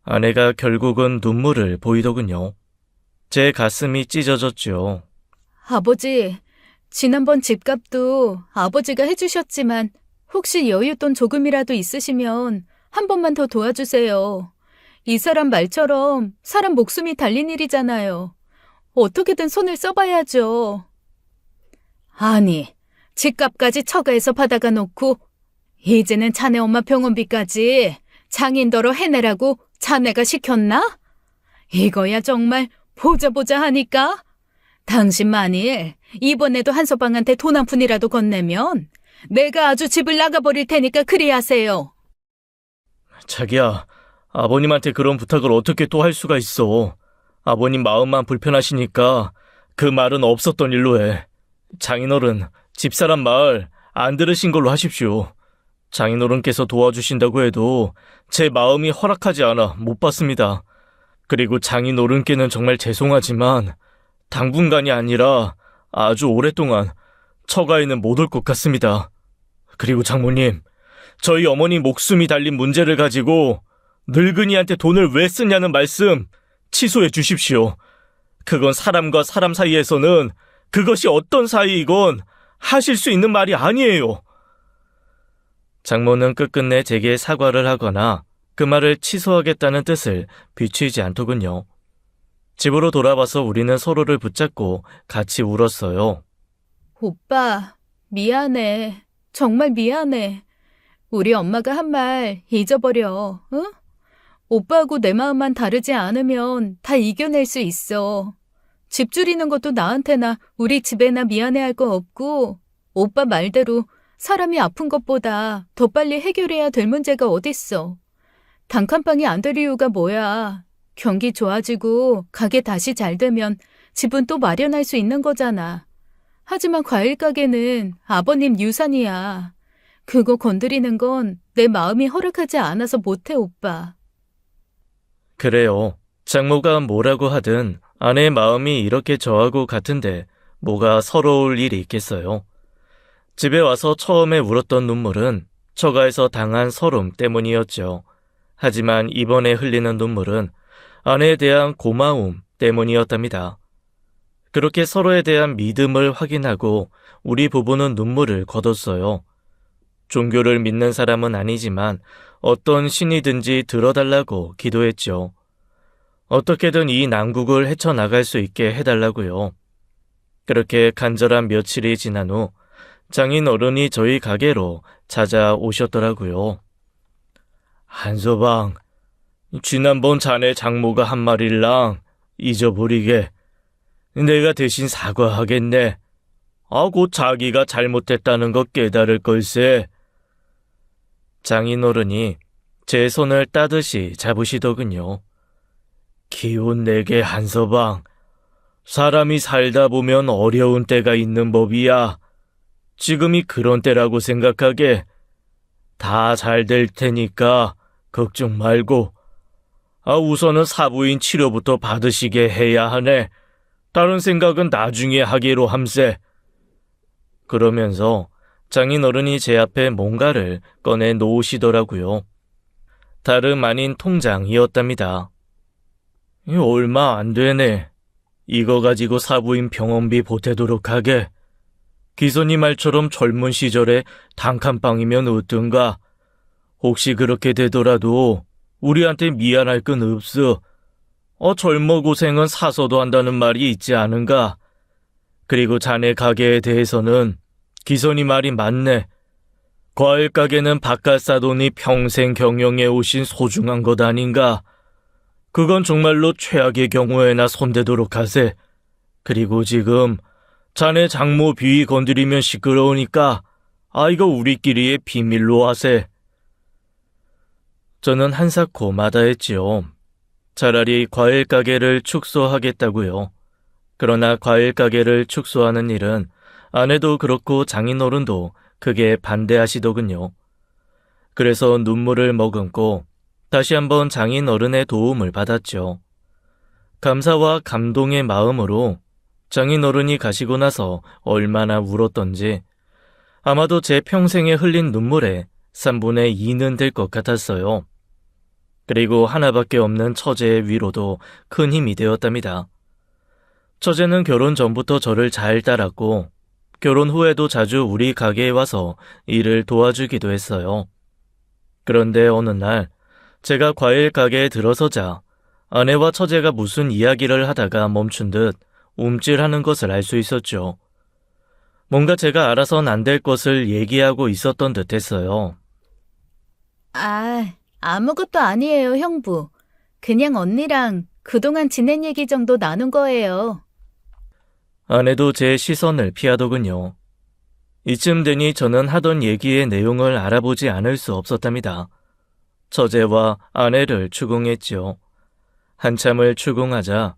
아내가 결국은 눈물을 보이더군요. 제 가슴이 찢어졌죠. 아버지, 지난번 집값도 아버지가 해주셨지만 혹시 여윳돈 조금이라도 있으시면 한 번만 더 도와주세요. 이 사람 말처럼 사람 목숨이 달린 일이잖아요. 어떻게든 손을 써봐야죠. 아니, 집값까지 처가에서 받아가 놓고 이제는 자네 엄마 병원비까지 장인더러 해내라고 자네가 시켰나? 이거야 정말 보자 하니까. 당신 만일 이번에도 한서방한테 돈 한 푼이라도 건네면 내가 아주 집을 나가버릴 테니까 그리 하세요. 자기야, 아버님한테 그런 부탁을 어떻게 또 할 수가 있어. 아버님 마음만 불편하시니까 그 말은 없었던 일로 해. 장인어른, 집사람 말 안 들으신 걸로 하십시오. 장인어른께서 도와주신다고 해도 제 마음이 허락하지 않아 못 받습니다. 그리고 장인어른께는 정말 죄송하지만 당분간이 아니라 아주 오랫동안 처가에는 못 올 것 같습니다. 그리고 장모님, 저희 어머니 목숨이 달린 문제를 가지고 늙은이한테 돈을 왜 쓰냐는 말씀 취소해 주십시오. 그건 사람과 사람 사이에서는 그것이 어떤 사이이건 하실 수 있는 말이 아니에요. 장모는 끝끝내 제게 사과를 하거나 그 말을 취소하겠다는 뜻을 비추이지 않더군요. 집으로 돌아와서 우리는 서로를 붙잡고 같이 울었어요. 오빠, 미안해. 정말 미안해. 우리 엄마가 한 말 잊어버려, 응? 오빠하고 내 마음만 다르지 않으면 다 이겨낼 수 있어. 집 줄이는 것도 나한테나 우리 집에나 미안해할 거 없고, 오빠 말대로 사람이 아픈 것보다 더 빨리 해결해야 될 문제가 어딨어. 단칸방이 안 될 이유가 뭐야. 경기 좋아지고 가게 다시 잘 되면 집은 또 마련할 수 있는 거잖아. 하지만 과일 가게는 아버님 유산이야. 그거 건드리는 건 내 마음이 허락하지 않아서 못해, 오빠. 그래요. 장모가 뭐라고 하든 아내의 마음이 이렇게 저하고 같은데 뭐가 서러울 일이 있겠어요. 집에 와서 처음에 울었던 눈물은 처가에서 당한 서름 때문이었죠. 하지만 이번에 흘리는 눈물은 아내에 대한 고마움 때문이었답니다. 그렇게 서로에 대한 믿음을 확인하고 우리 부부는 눈물을 거뒀어요. 종교를 믿는 사람은 아니지만 어떤 신이든지 들어달라고 기도했죠. 어떻게든 이 난국을 헤쳐나갈 수 있게 해달라고요. 그렇게 간절한 며칠이 지난 후 장인 어른이 저희 가게로 찾아오셨더라고요. 한서방, 지난번 자네 장모가 한 말일랑 잊어버리게 내가 대신 사과하겠네. 곧 자기가 잘못했다는 것 깨달을 걸세. 장인어른이 제 손을 따듯이 잡으시더군요. 기운 내게 한서방. 사람이 살다 보면 어려운 때가 있는 법이야. 지금이 그런 때라고 생각하게. 다 잘 될 테니까 걱정 말고. 우선은 사부인 치료부터 받으시게 해야 하네. 다른 생각은 나중에 하기로 함세. 그러면서 장인어른이 제 앞에 뭔가를 꺼내 놓으시더라고요. 다름 아닌 통장이었답니다. 얼마 안 되네. 이거 가지고 사부인 병원비 보태도록 하게. 기선이 말처럼 젊은 시절에 단칸방이면 어떤가. 혹시 그렇게 되더라도 우리한테 미안할 건 없어. 젊어 고생은 사서도 한다는 말이 있지 않은가. 그리고 자네 가게에 대해서는 기선이 말이 맞네. 과일 가게는 바깥 사돈이 평생 경영해 오신 소중한 것 아닌가. 그건 정말로 최악의 경우에나 손대도록 하세. 그리고 지금 자네 장모 비위 건드리면 시끄러우니까 이거 우리끼리의 비밀로 하세. 저는 한사코 마다했지요. 차라리 과일 가게를 축소하겠다고요. 그러나 과일 가게를 축소하는 일은 아내도 그렇고 장인어른도 크게 반대하시더군요. 그래서 눈물을 머금고 다시 한번 장인어른의 도움을 받았죠. 감사와 감동의 마음으로 장인어른이 가시고 나서 얼마나 울었던지 아마도 제 평생에 흘린 눈물의 3분의 2는 될 것 같았어요. 그리고 하나밖에 없는 처제의 위로도 큰 힘이 되었답니다. 처제는 결혼 전부터 저를 잘 따랐고 결혼 후에도 자주 우리 가게에 와서 일을 도와주기도 했어요. 그런데 어느 날 제가 과일 가게에 들어서자 아내와 처제가 무슨 이야기를 하다가 멈춘 듯 움찔하는 것을 알 수 있었죠. 뭔가 제가 알아선 안 될 것을 얘기하고 있었던 듯 했어요. 아무것도 아니에요, 형부. 그냥 언니랑 그동안 지낸 얘기 정도 나눈 거예요. 아내도 제 시선을 피하더군요. 이쯤 되니 저는 하던 얘기의 내용을 알아보지 않을 수 없었답니다. 처제와 아내를 추궁했지요. 한참을 추궁하자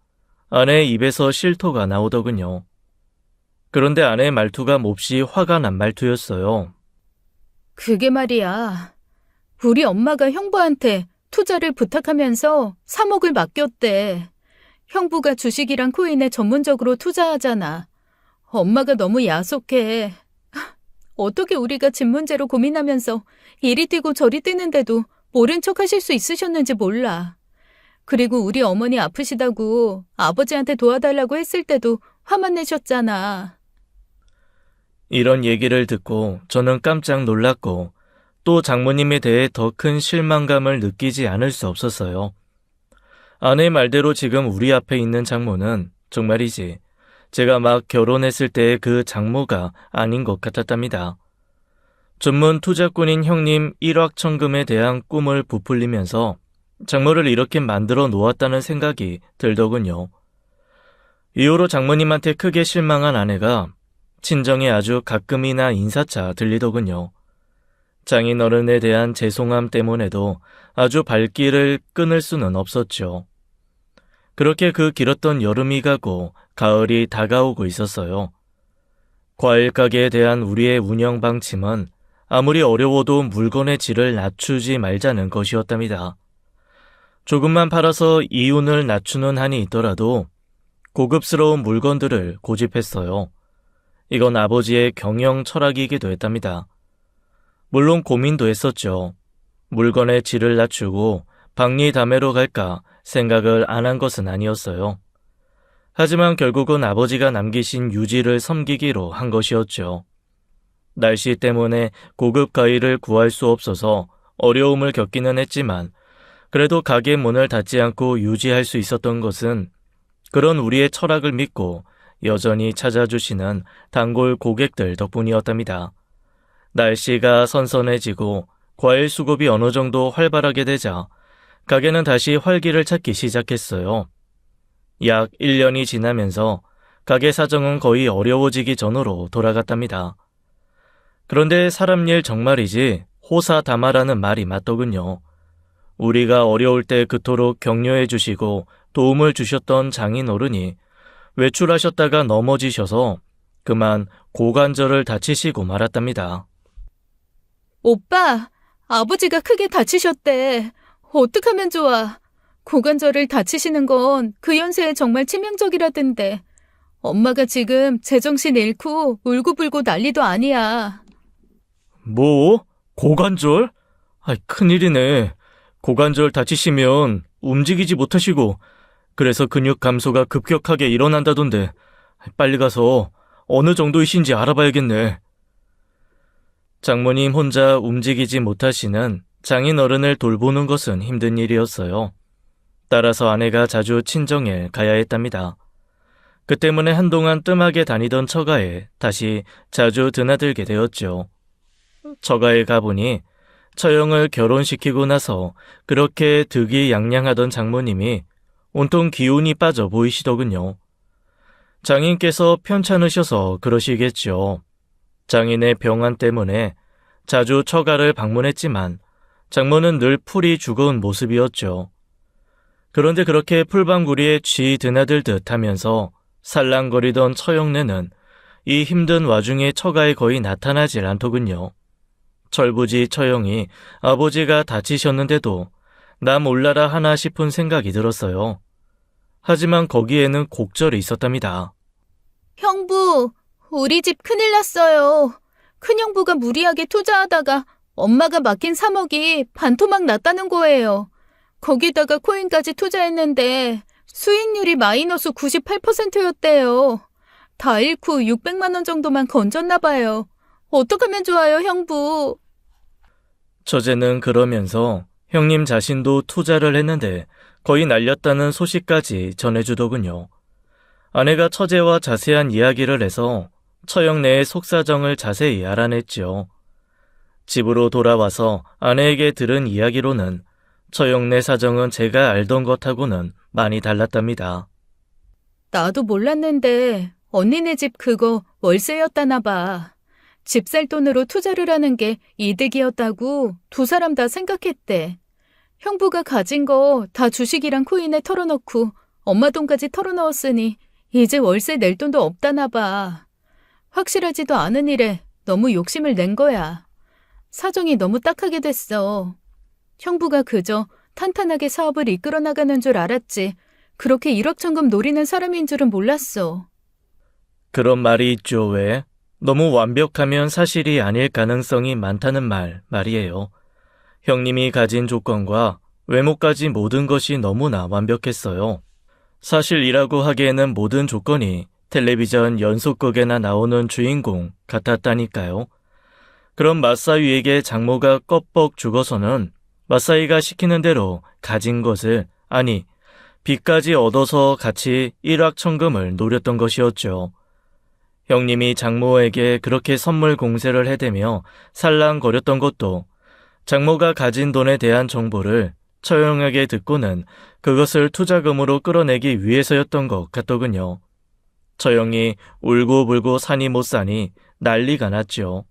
아내의 입에서 실토가 나오더군요. 그런데 아내의 말투가 몹시 화가 난 말투였어요. 그게 말이야. 우리 엄마가 형부한테 투자를 부탁하면서 3억을 맡겼대. 형부가 주식이랑 코인에 전문적으로 투자하잖아. 엄마가 너무 야속해. 어떻게 우리가 집 문제로 고민하면서 이리 뛰고 저리 뛰는데도 모른 척 하실 수 있으셨는지 몰라. 그리고 우리 어머니 아프시다고 아버지한테 도와달라고 했을 때도 화만 내셨잖아. 이런 얘기를 듣고 저는 깜짝 놀랐고 또 장모님에 대해 더 큰 실망감을 느끼지 않을 수 없었어요. 아내 말대로 지금 우리 앞에 있는 장모는 정말이지 제가 막 결혼했을 때의 그 장모가 아닌 것 같았답니다. 전문 투자꾼인 형님 일확천금에 대한 꿈을 부풀리면서 장모를 이렇게 만들어 놓았다는 생각이 들더군요. 이후로 장모님한테 크게 실망한 아내가 친정에 아주 가끔이나 인사차 들리더군요. 장인어른에 대한 죄송함 때문에도 아주 발길을 끊을 수는 없었죠. 그렇게 그 길었던 여름이 가고 가을이 다가오고 있었어요. 과일 가게에 대한 우리의 운영 방침은 아무리 어려워도 물건의 질을 낮추지 말자는 것이었답니다. 조금만 팔아서 이윤을 낮추는 한이 있더라도 고급스러운 물건들을 고집했어요. 이건 아버지의 경영 철학이기도 했답니다. 물론 고민도 했었죠. 물건의 질을 낮추고 박리담회로 갈까 생각을 안 한 것은 아니었어요. 하지만 결국은 아버지가 남기신 유지를 섬기기로 한 것이었죠. 날씨 때문에 고급 과일을 구할 수 없어서 어려움을 겪기는 했지만 그래도 가게 문을 닫지 않고 유지할 수 있었던 것은 그런 우리의 철학을 믿고 여전히 찾아주시는 단골 고객들 덕분이었답니다. 날씨가 선선해지고 과일 수급이 어느 정도 활발하게 되자 가게는 다시 활기를 찾기 시작했어요. 약 1년이 지나면서 가게 사정은 거의 어려워지기 전으로 돌아갔답니다. 그런데 사람 일 정말이지 호사다마라는 말이 맞더군요. 우리가 어려울 때 그토록 격려해 주시고 도움을 주셨던 장인어른이 외출하셨다가 넘어지셔서 그만 고관절을 다치시고 말았답니다. 오빠, 아버지가 크게 다치셨대. 어떡하면 좋아. 고관절을 다치시는 건 그 연세에 정말 치명적이라던데. 엄마가 지금 제정신 잃고 울고불고 난리도 아니야. 뭐? 고관절? 큰일이네. 고관절 다치시면 움직이지 못하시고 그래서 근육 감소가 급격하게 일어난다던데 빨리 가서 어느 정도이신지 알아봐야겠네. 장모님 혼자 움직이지 못하시는 장인어른을 돌보는 것은 힘든 일이었어요. 따라서 아내가 자주 친정에 가야 했답니다. 그 때문에 한동안 뜸하게 다니던 처가에 다시 자주 드나들게 되었죠. 처가에 가보니 처형을 결혼시키고 나서 그렇게 득이양양하던 장모님이 온통 기운이 빠져 보이시더군요. 장인께서 편찮으셔서 그러시겠죠. 장인의 병환 때문에 자주 처가를 방문했지만 장모는 늘 풀이 죽은 모습이었죠. 그런데 그렇게 풀방구리에 쥐 드나들듯 하면서 살랑거리던 처형네는 이 힘든 와중에 처가에 거의 나타나질 않더군요. 철부지 처형이 아버지가 다치셨는데도 나 몰라라 하나 싶은 생각이 들었어요. 하지만 거기에는 곡절이 있었답니다. 형부, 우리 집 큰일 났어요. 큰형부가 무리하게 투자하다가 엄마가 맡긴 3억이 반토막 났다는 거예요. 거기다가 코인까지 투자했는데 수익률이 마이너스 98%였대요. 다 잃고 600만 원 정도만 건졌나 봐요. 어떡하면 좋아요, 형부? 처제는 그러면서 형님 자신도 투자를 했는데 거의 날렸다는 소식까지 전해주더군요. 아내가 처제와 자세한 이야기를 해서 처형네의 속사정을 자세히 알아냈죠. 집으로 돌아와서 아내에게 들은 이야기로는 처형네 사정은 제가 알던 것하고는 많이 달랐답니다. 나도 몰랐는데 언니네 집 그거 월세였다나 봐. 집 살 돈으로 투자를 하는 게 이득이었다고 두 사람 다 생각했대. 형부가 가진 거 다 주식이랑 코인에 털어넣고 엄마 돈까지 털어넣었으니 이제 월세 낼 돈도 없다나 봐. 확실하지도 않은 일에 너무 욕심을 낸 거야. 사정이 너무 딱하게 됐어. 형부가 그저 탄탄하게 사업을 이끌어 나가는 줄 알았지. 그렇게 일확천금 노리는 사람인 줄은 몰랐어. 그런 말이 있죠, 왜? 너무 완벽하면 사실이 아닐 가능성이 많다는 말이에요. 형님이 가진 조건과 외모까지 모든 것이 너무나 완벽했어요. 사실이라고 하기에는 모든 조건이 텔레비전 연속극에나 나오는 주인공 같았다니까요. 그럼 마사위에게 장모가 껍벅 죽어서는 마사위가 시키는 대로 가진 것을, 아니 빚까지 얻어서 같이 일확천금을 노렸던 것이었죠. 형님이 장모에게 그렇게 선물 공세를 해대며 살랑거렸던 것도 장모가 가진 돈에 대한 정보를 처형에게 듣고는 그것을 투자금으로 끌어내기 위해서였던 것 같더군요. 처형이 울고불고 사니 못 사니 난리가 났죠.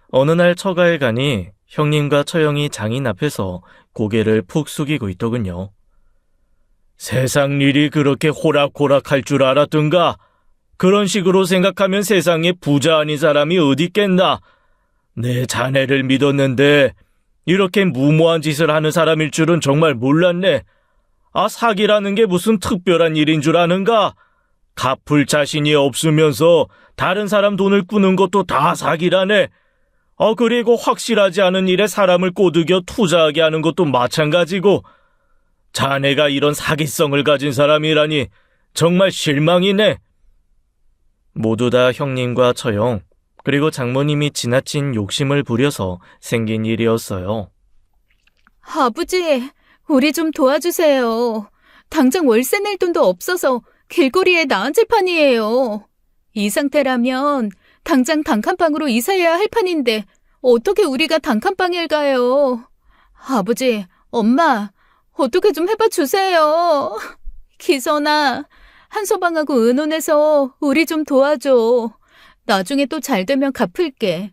어느 날 처가에 가니 형님과 처형이 장인 앞에서 고개를 푹 숙이고 있더군요. 세상 일이 그렇게 호락호락할 줄 알았던가? 그런 식으로 생각하면 세상에 부자 아닌 사람이 어디 있겠나? 내 자네를 믿었는데 이렇게 무모한 짓을 하는 사람일 줄은 정말 몰랐네. 사기라는 게 무슨 특별한 일인 줄 아는가? 갚을 자신이 없으면서 다른 사람 돈을 꾸는 것도 다 사기라네. 그리고 확실하지 않은 일에 사람을 꼬드겨 투자하게 하는 것도 마찬가지고, 자네가 이런 사기성을 가진 사람이라니 정말 실망이네. 모두 다 형님과 처형, 그리고 장모님이 지나친 욕심을 부려서 생긴 일이었어요. 아버지, 우리 좀 도와주세요. 당장 월세 낼 돈도 없어서 길거리에 나앉을 판이에요. 이 상태라면 당장 단칸방으로 이사해야 할 판인데 어떻게 우리가 단칸방을 가요? 아버지, 엄마, 어떻게 좀 해봐 주세요. 기선아, 한서방하고 의논해서 우리 좀 도와줘. 나중에 또 잘 되면 갚을게.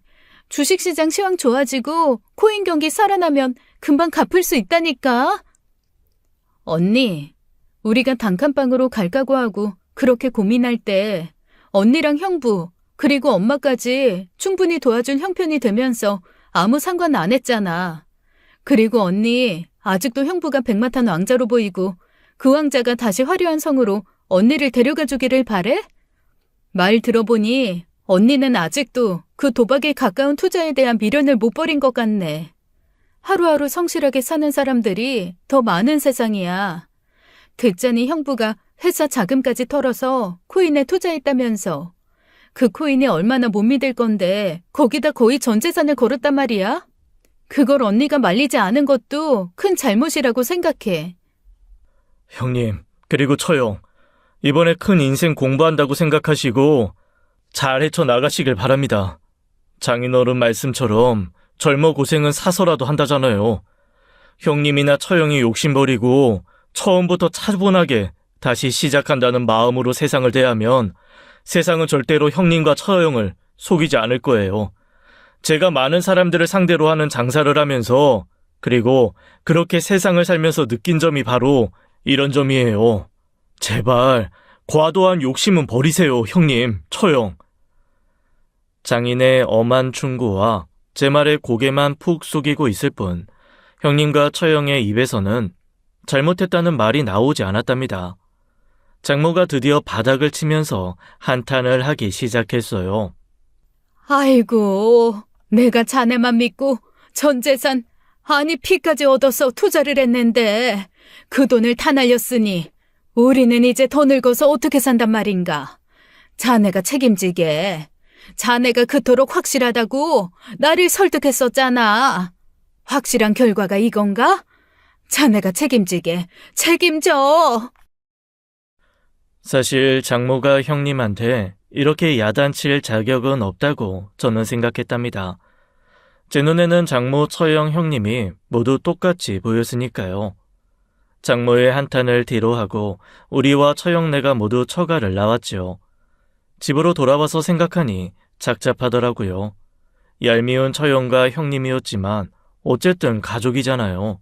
주식시장 시황 좋아지고 코인 경기 살아나면 금방 갚을 수 있다니까. 언니, 우리가 단칸방으로 갈까고 하고 그렇게 고민할 때 언니랑 형부 그리고 엄마까지 충분히 도와준 형편이 되면서 아무 상관 안 했잖아. 그리고 언니, 아직도 형부가 백마탄 왕자로 보이고 그 왕자가 다시 화려한 성으로 언니를 데려가 주기를 바래? 말 들어보니 언니는 아직도 그 도박에 가까운 투자에 대한 미련을 못 버린 것 같네. 하루하루 성실하게 사는 사람들이 더 많은 세상이야. 듣자니 형부가 회사 자금까지 털어서 코인에 투자했다면서. 그 코인이 얼마나 못 믿을 건데 거기다 거의 전 재산을 걸었단 말이야? 그걸 언니가 말리지 않은 것도 큰 잘못이라고 생각해. 형님, 그리고 처형, 이번에 큰 인생 공부한다고 생각하시고 잘 헤쳐나가시길 바랍니다. 장인어른 말씀처럼 젊어 고생은 사서라도 한다잖아요. 형님이나 처형이 욕심버리고 처음부터 차분하게 다시 시작한다는 마음으로 세상을 대하면 세상은 절대로 형님과 처형을 속이지 않을 거예요. 제가 많은 사람들을 상대로 하는 장사를 하면서, 그리고 그렇게 세상을 살면서 느낀 점이 바로 이런 점이에요. 제발 과도한 욕심은 버리세요, 형님, 처형. 장인의 엄한 충고와 제 말에 고개만 푹 숙이고 있을 뿐 형님과 처형의 입에서는 잘못했다는 말이 나오지 않았답니다. 장모가 드디어 바닥을 치면서 한탄을 하기 시작했어요. 아이고, 내가 자네만 믿고 전 재산, 아니 피까지 얻어서 투자를 했는데 그 돈을 다 날렸으니 우리는 이제 더 늙어서 어떻게 산단 말인가. 자네가 책임지게. 자네가 그토록 확실하다고 나를 설득했었잖아. 확실한 결과가 이건가? 자네가 책임지게. 책임져. 사실 장모가 형님한테 이렇게 야단칠 자격은 없다고 저는 생각했답니다. 제 눈에는 장모 처형 형님이 모두 똑같이 보였으니까요. 장모의 한탄을 뒤로하고 우리와 처형네가 모두 처가를 나왔죠. 집으로 돌아와서 생각하니 착잡하더라고요. 얄미운 처형과 형님이었지만 어쨌든 가족이잖아요.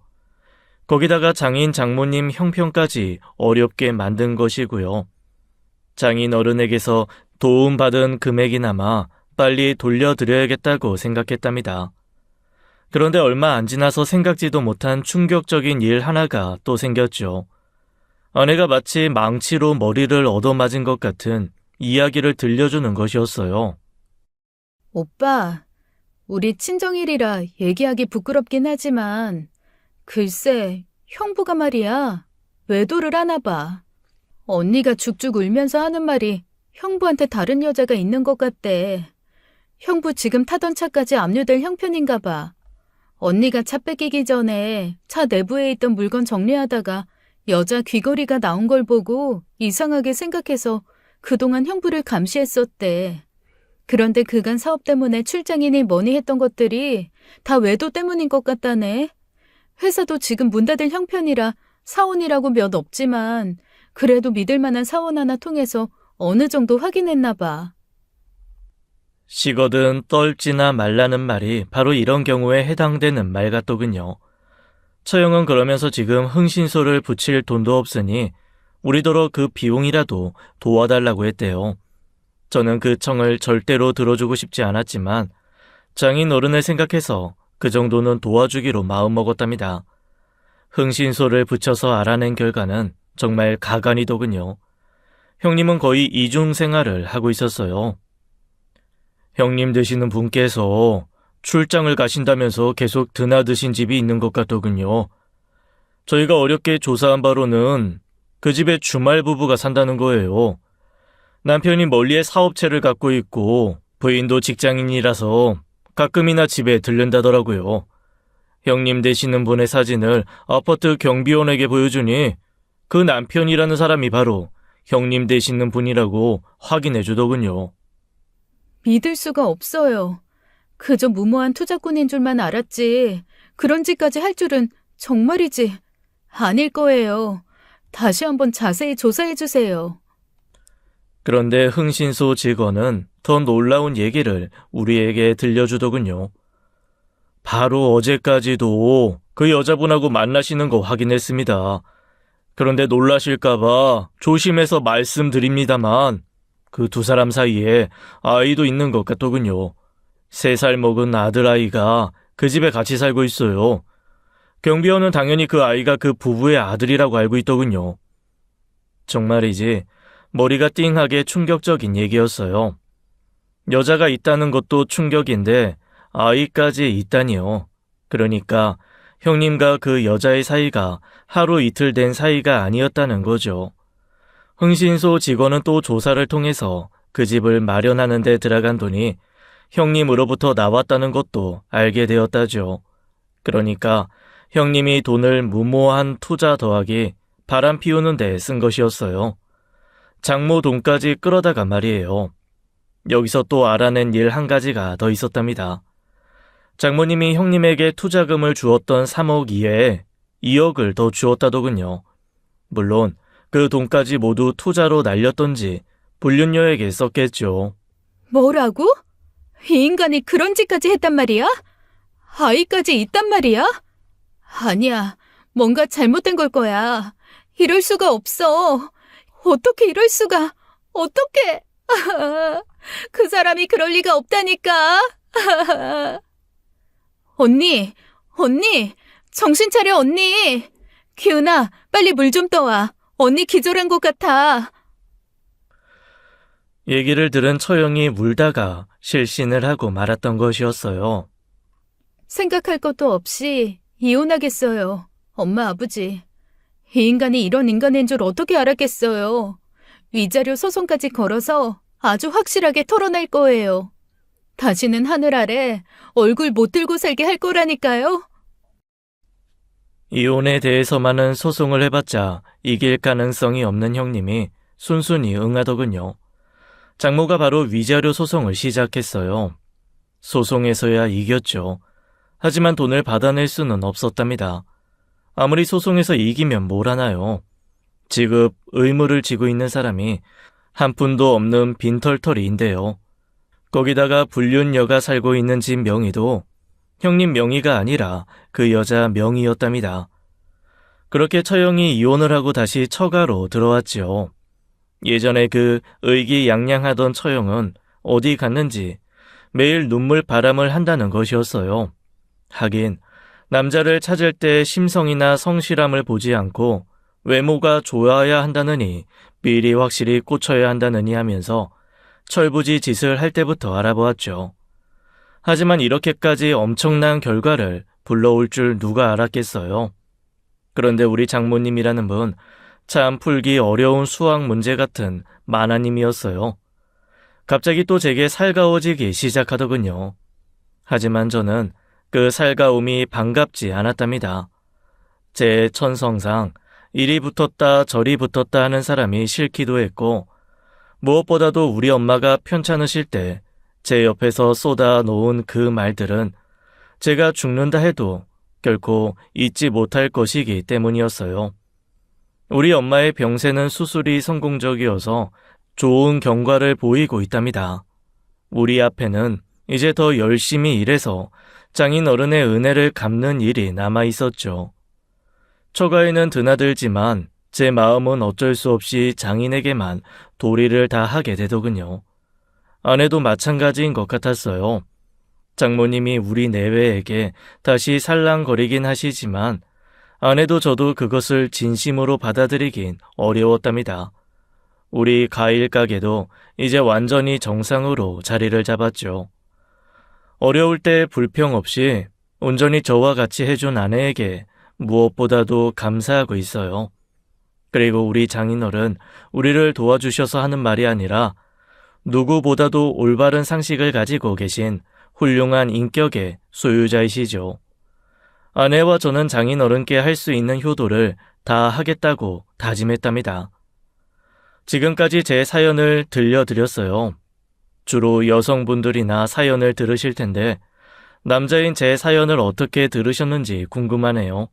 거기다가 장인 장모님 형편까지 어렵게 만든 것이고요. 장인 어른에게서 도움받은 금액이나마 빨리 돌려드려야겠다고 생각했답니다. 그런데 얼마 안 지나서 생각지도 못한 충격적인 일 하나가 또 생겼죠. 아내가 마치 망치로 머리를 얻어맞은 것 같은 이야기를 들려주는 것이었어요. 오빠, 우리 친정일이라 얘기하기 부끄럽긴 하지만 글쎄, 형부가 말이야. 외도를 하나 봐. 언니가 죽죽 울면서 하는 말이 형부한테 다른 여자가 있는 것 같대. 형부 지금 타던 차까지 압류될 형편인가 봐. 언니가 차 뺏기기 전에 차 내부에 있던 물건 정리하다가 여자 귀걸이가 나온 걸 보고 이상하게 생각해서 그동안 형부를 감시했었대. 그런데 그간 사업 때문에 출장이니 뭐니 했던 것들이 다 외도 때문인 것 같다네. 회사도 지금 문 닫을 형편이라 사원이라고 몇 없지만 그래도 믿을 만한 사원 하나 통해서 어느 정도 확인했나 봐. 식어든 떨지나 말라는 말이 바로 이런 경우에 해당되는 말 같더군요. 처형은 그러면서 지금 흥신소를 붙일 돈도 없으니 우리더러 그 비용이라도 도와달라고 했대요. 저는 그 청을 절대로 들어주고 싶지 않았지만 장인 어른을 생각해서 그 정도는 도와주기로 마음먹었답니다. 흥신소를 붙여서 알아낸 결과는 정말 가관이더군요. 형님은 거의 이중 생활을 하고 있었어요. 형님 되시는 분께서 출장을 가신다면서 계속 드나드신 집이 있는 것 같더군요. 저희가 어렵게 조사한 바로는 그 집에 주말 부부가 산다는 거예요. 남편이 멀리에 사업체를 갖고 있고 부인도 직장인이라서 가끔이나 집에 들른다더라고요. 형님 되시는 분의 사진을 아파트 경비원에게 보여주니 그 남편이라는 사람이 바로 형님 되시는 분이라고 확인해 주더군요. 믿을 수가 없어요. 그저 무모한 투자꾼인 줄만 알았지. 그런 짓까지 할 줄은 정말이지 아닐 거예요. 다시 한번 자세히 조사해 주세요. 그런데 흥신소 직원은 더 놀라운 얘기를 우리에게 들려주더군요. 바로 어제까지도 그 여자분하고 만나시는 거 확인했습니다. 그런데 놀라실까봐 조심해서 말씀드립니다만 그 두 사람 사이에 아이도 있는 것 같더군요. 3살 먹은 아들아이가 그 집에 같이 살고 있어요. 경비원은 당연히 그 아이가 그 부부의 아들이라고 알고 있더군요. 정말이지 머리가 띵하게 충격적인 얘기였어요. 여자가 있다는 것도 충격인데 아이까지 있다니요. 그러니까 형님과 그 여자의 사이가 하루 이틀 된 사이가 아니었다는 거죠. 흥신소 직원은 또 조사를 통해서 그 집을 마련하는 데 들어간 돈이 형님으로부터 나왔다는 것도 알게 되었다죠. 그러니까 형님이 돈을 무모한 투자 더하기 바람 피우는 데 쓴 것이었어요. 장모 돈까지 끌어다가 말이에요. 여기서 또 알아낸 일 한 가지가 더 있었답니다. 장모님이 형님에게 투자금을 주었던 3억 이외에 2억을 더 주었다더군요. 물론 그 돈까지 모두 투자로 날렸던지 불륜녀에게 썼겠죠. 뭐라고? 이 인간이 그런 짓까지 했단 말이야? 아이까지 있단 말이야? 아니야, 뭔가 잘못된 걸 거야. 이럴 수가 없어. 어떻게 이럴 수가? 어떻게? 그 사람이 그럴 리가 없다니까. 언니, 정신 차려, 언니. 기은아, 빨리 물 좀 떠와. 언니 기절한 것 같아. 얘기를 들은 처형이 울다가 실신을 하고 말았던 것이었어요. 생각할 것도 없이 이혼하겠어요. 엄마, 아버지. 이 인간이 이런 인간인 줄 어떻게 알았겠어요. 위자료 소송까지 걸어서 아주 확실하게 털어낼 거예요. 다시는 하늘 아래 얼굴 못 들고 살게 할 거라니까요. 이혼에 대해서만은 소송을 해봤자 이길 가능성이 없는 형님이 순순히 응하더군요. 장모가 바로 위자료 소송을 시작했어요. 소송에서야 이겼죠. 하지만 돈을 받아낼 수는 없었답니다. 아무리 소송에서 이기면 뭘 하나요? 지급 의무를 지고 있는 사람이 한 푼도 없는 빈털터리인데요. 거기다가 불륜녀가 살고 있는 집 명의도 형님 명의가 아니라 그 여자 명의였답니다. 그렇게 처형이 이혼을 하고 다시 처가로 들어왔지요. 예전에 그 의기양양하던 처형은 어디 갔는지 매일 눈물바람을 한다는 것이었어요. 하긴 남자를 찾을 때 심성이나 성실함을 보지 않고 외모가 좋아야 한다느니 미리 확실히 꽂혀야 한다느니 하면서 철부지 짓을 할 때부터 알아보았죠. 하지만 이렇게까지 엄청난 결과를 불러올 줄 누가 알았겠어요. 그런데 우리 장모님이라는 분 참 풀기 어려운 수학 문제 같은 만화님이었어요. 갑자기 또 제게 살가워지기 시작하더군요. 하지만 저는 그 살가움이 반갑지 않았답니다. 제 천성상 이리 붙었다 저리 붙었다 하는 사람이 싫기도 했고 무엇보다도 우리 엄마가 편찮으실 때 제 옆에서 쏟아 놓은 그 말들은 제가 죽는다 해도 결코 잊지 못할 것이기 때문이었어요. 우리 엄마의 병세는 수술이 성공적이어서 좋은 경과를 보이고 있답니다. 우리 앞에는 이제 더 열심히 일해서 장인어른의 은혜를 갚는 일이 남아 있었죠. 처가에는 드나들지만 제 마음은 어쩔 수 없이 장인에게만 도리를 다 하게 되더군요. 아내도 마찬가지인 것 같았어요. 장모님이 우리 내외에게 다시 살랑거리긴 하시지만 아내도 저도 그것을 진심으로 받아들이긴 어려웠답니다. 우리 과일 가게도 이제 완전히 정상으로 자리를 잡았죠. 어려울 때 불평 없이 온전히 저와 같이 해준 아내에게 무엇보다도 감사하고 있어요. 그리고 우리 장인어른 우리를 도와주셔서 하는 말이 아니라 누구보다도 올바른 상식을 가지고 계신 훌륭한 인격의 소유자이시죠. 아내와 저는 장인어른께 할 수 있는 효도를 다 하겠다고 다짐했답니다. 지금까지 제 사연을 들려드렸어요. 주로 여성분들이나 사연을 들으실 텐데 남자인 제 사연을 어떻게 들으셨는지 궁금하네요.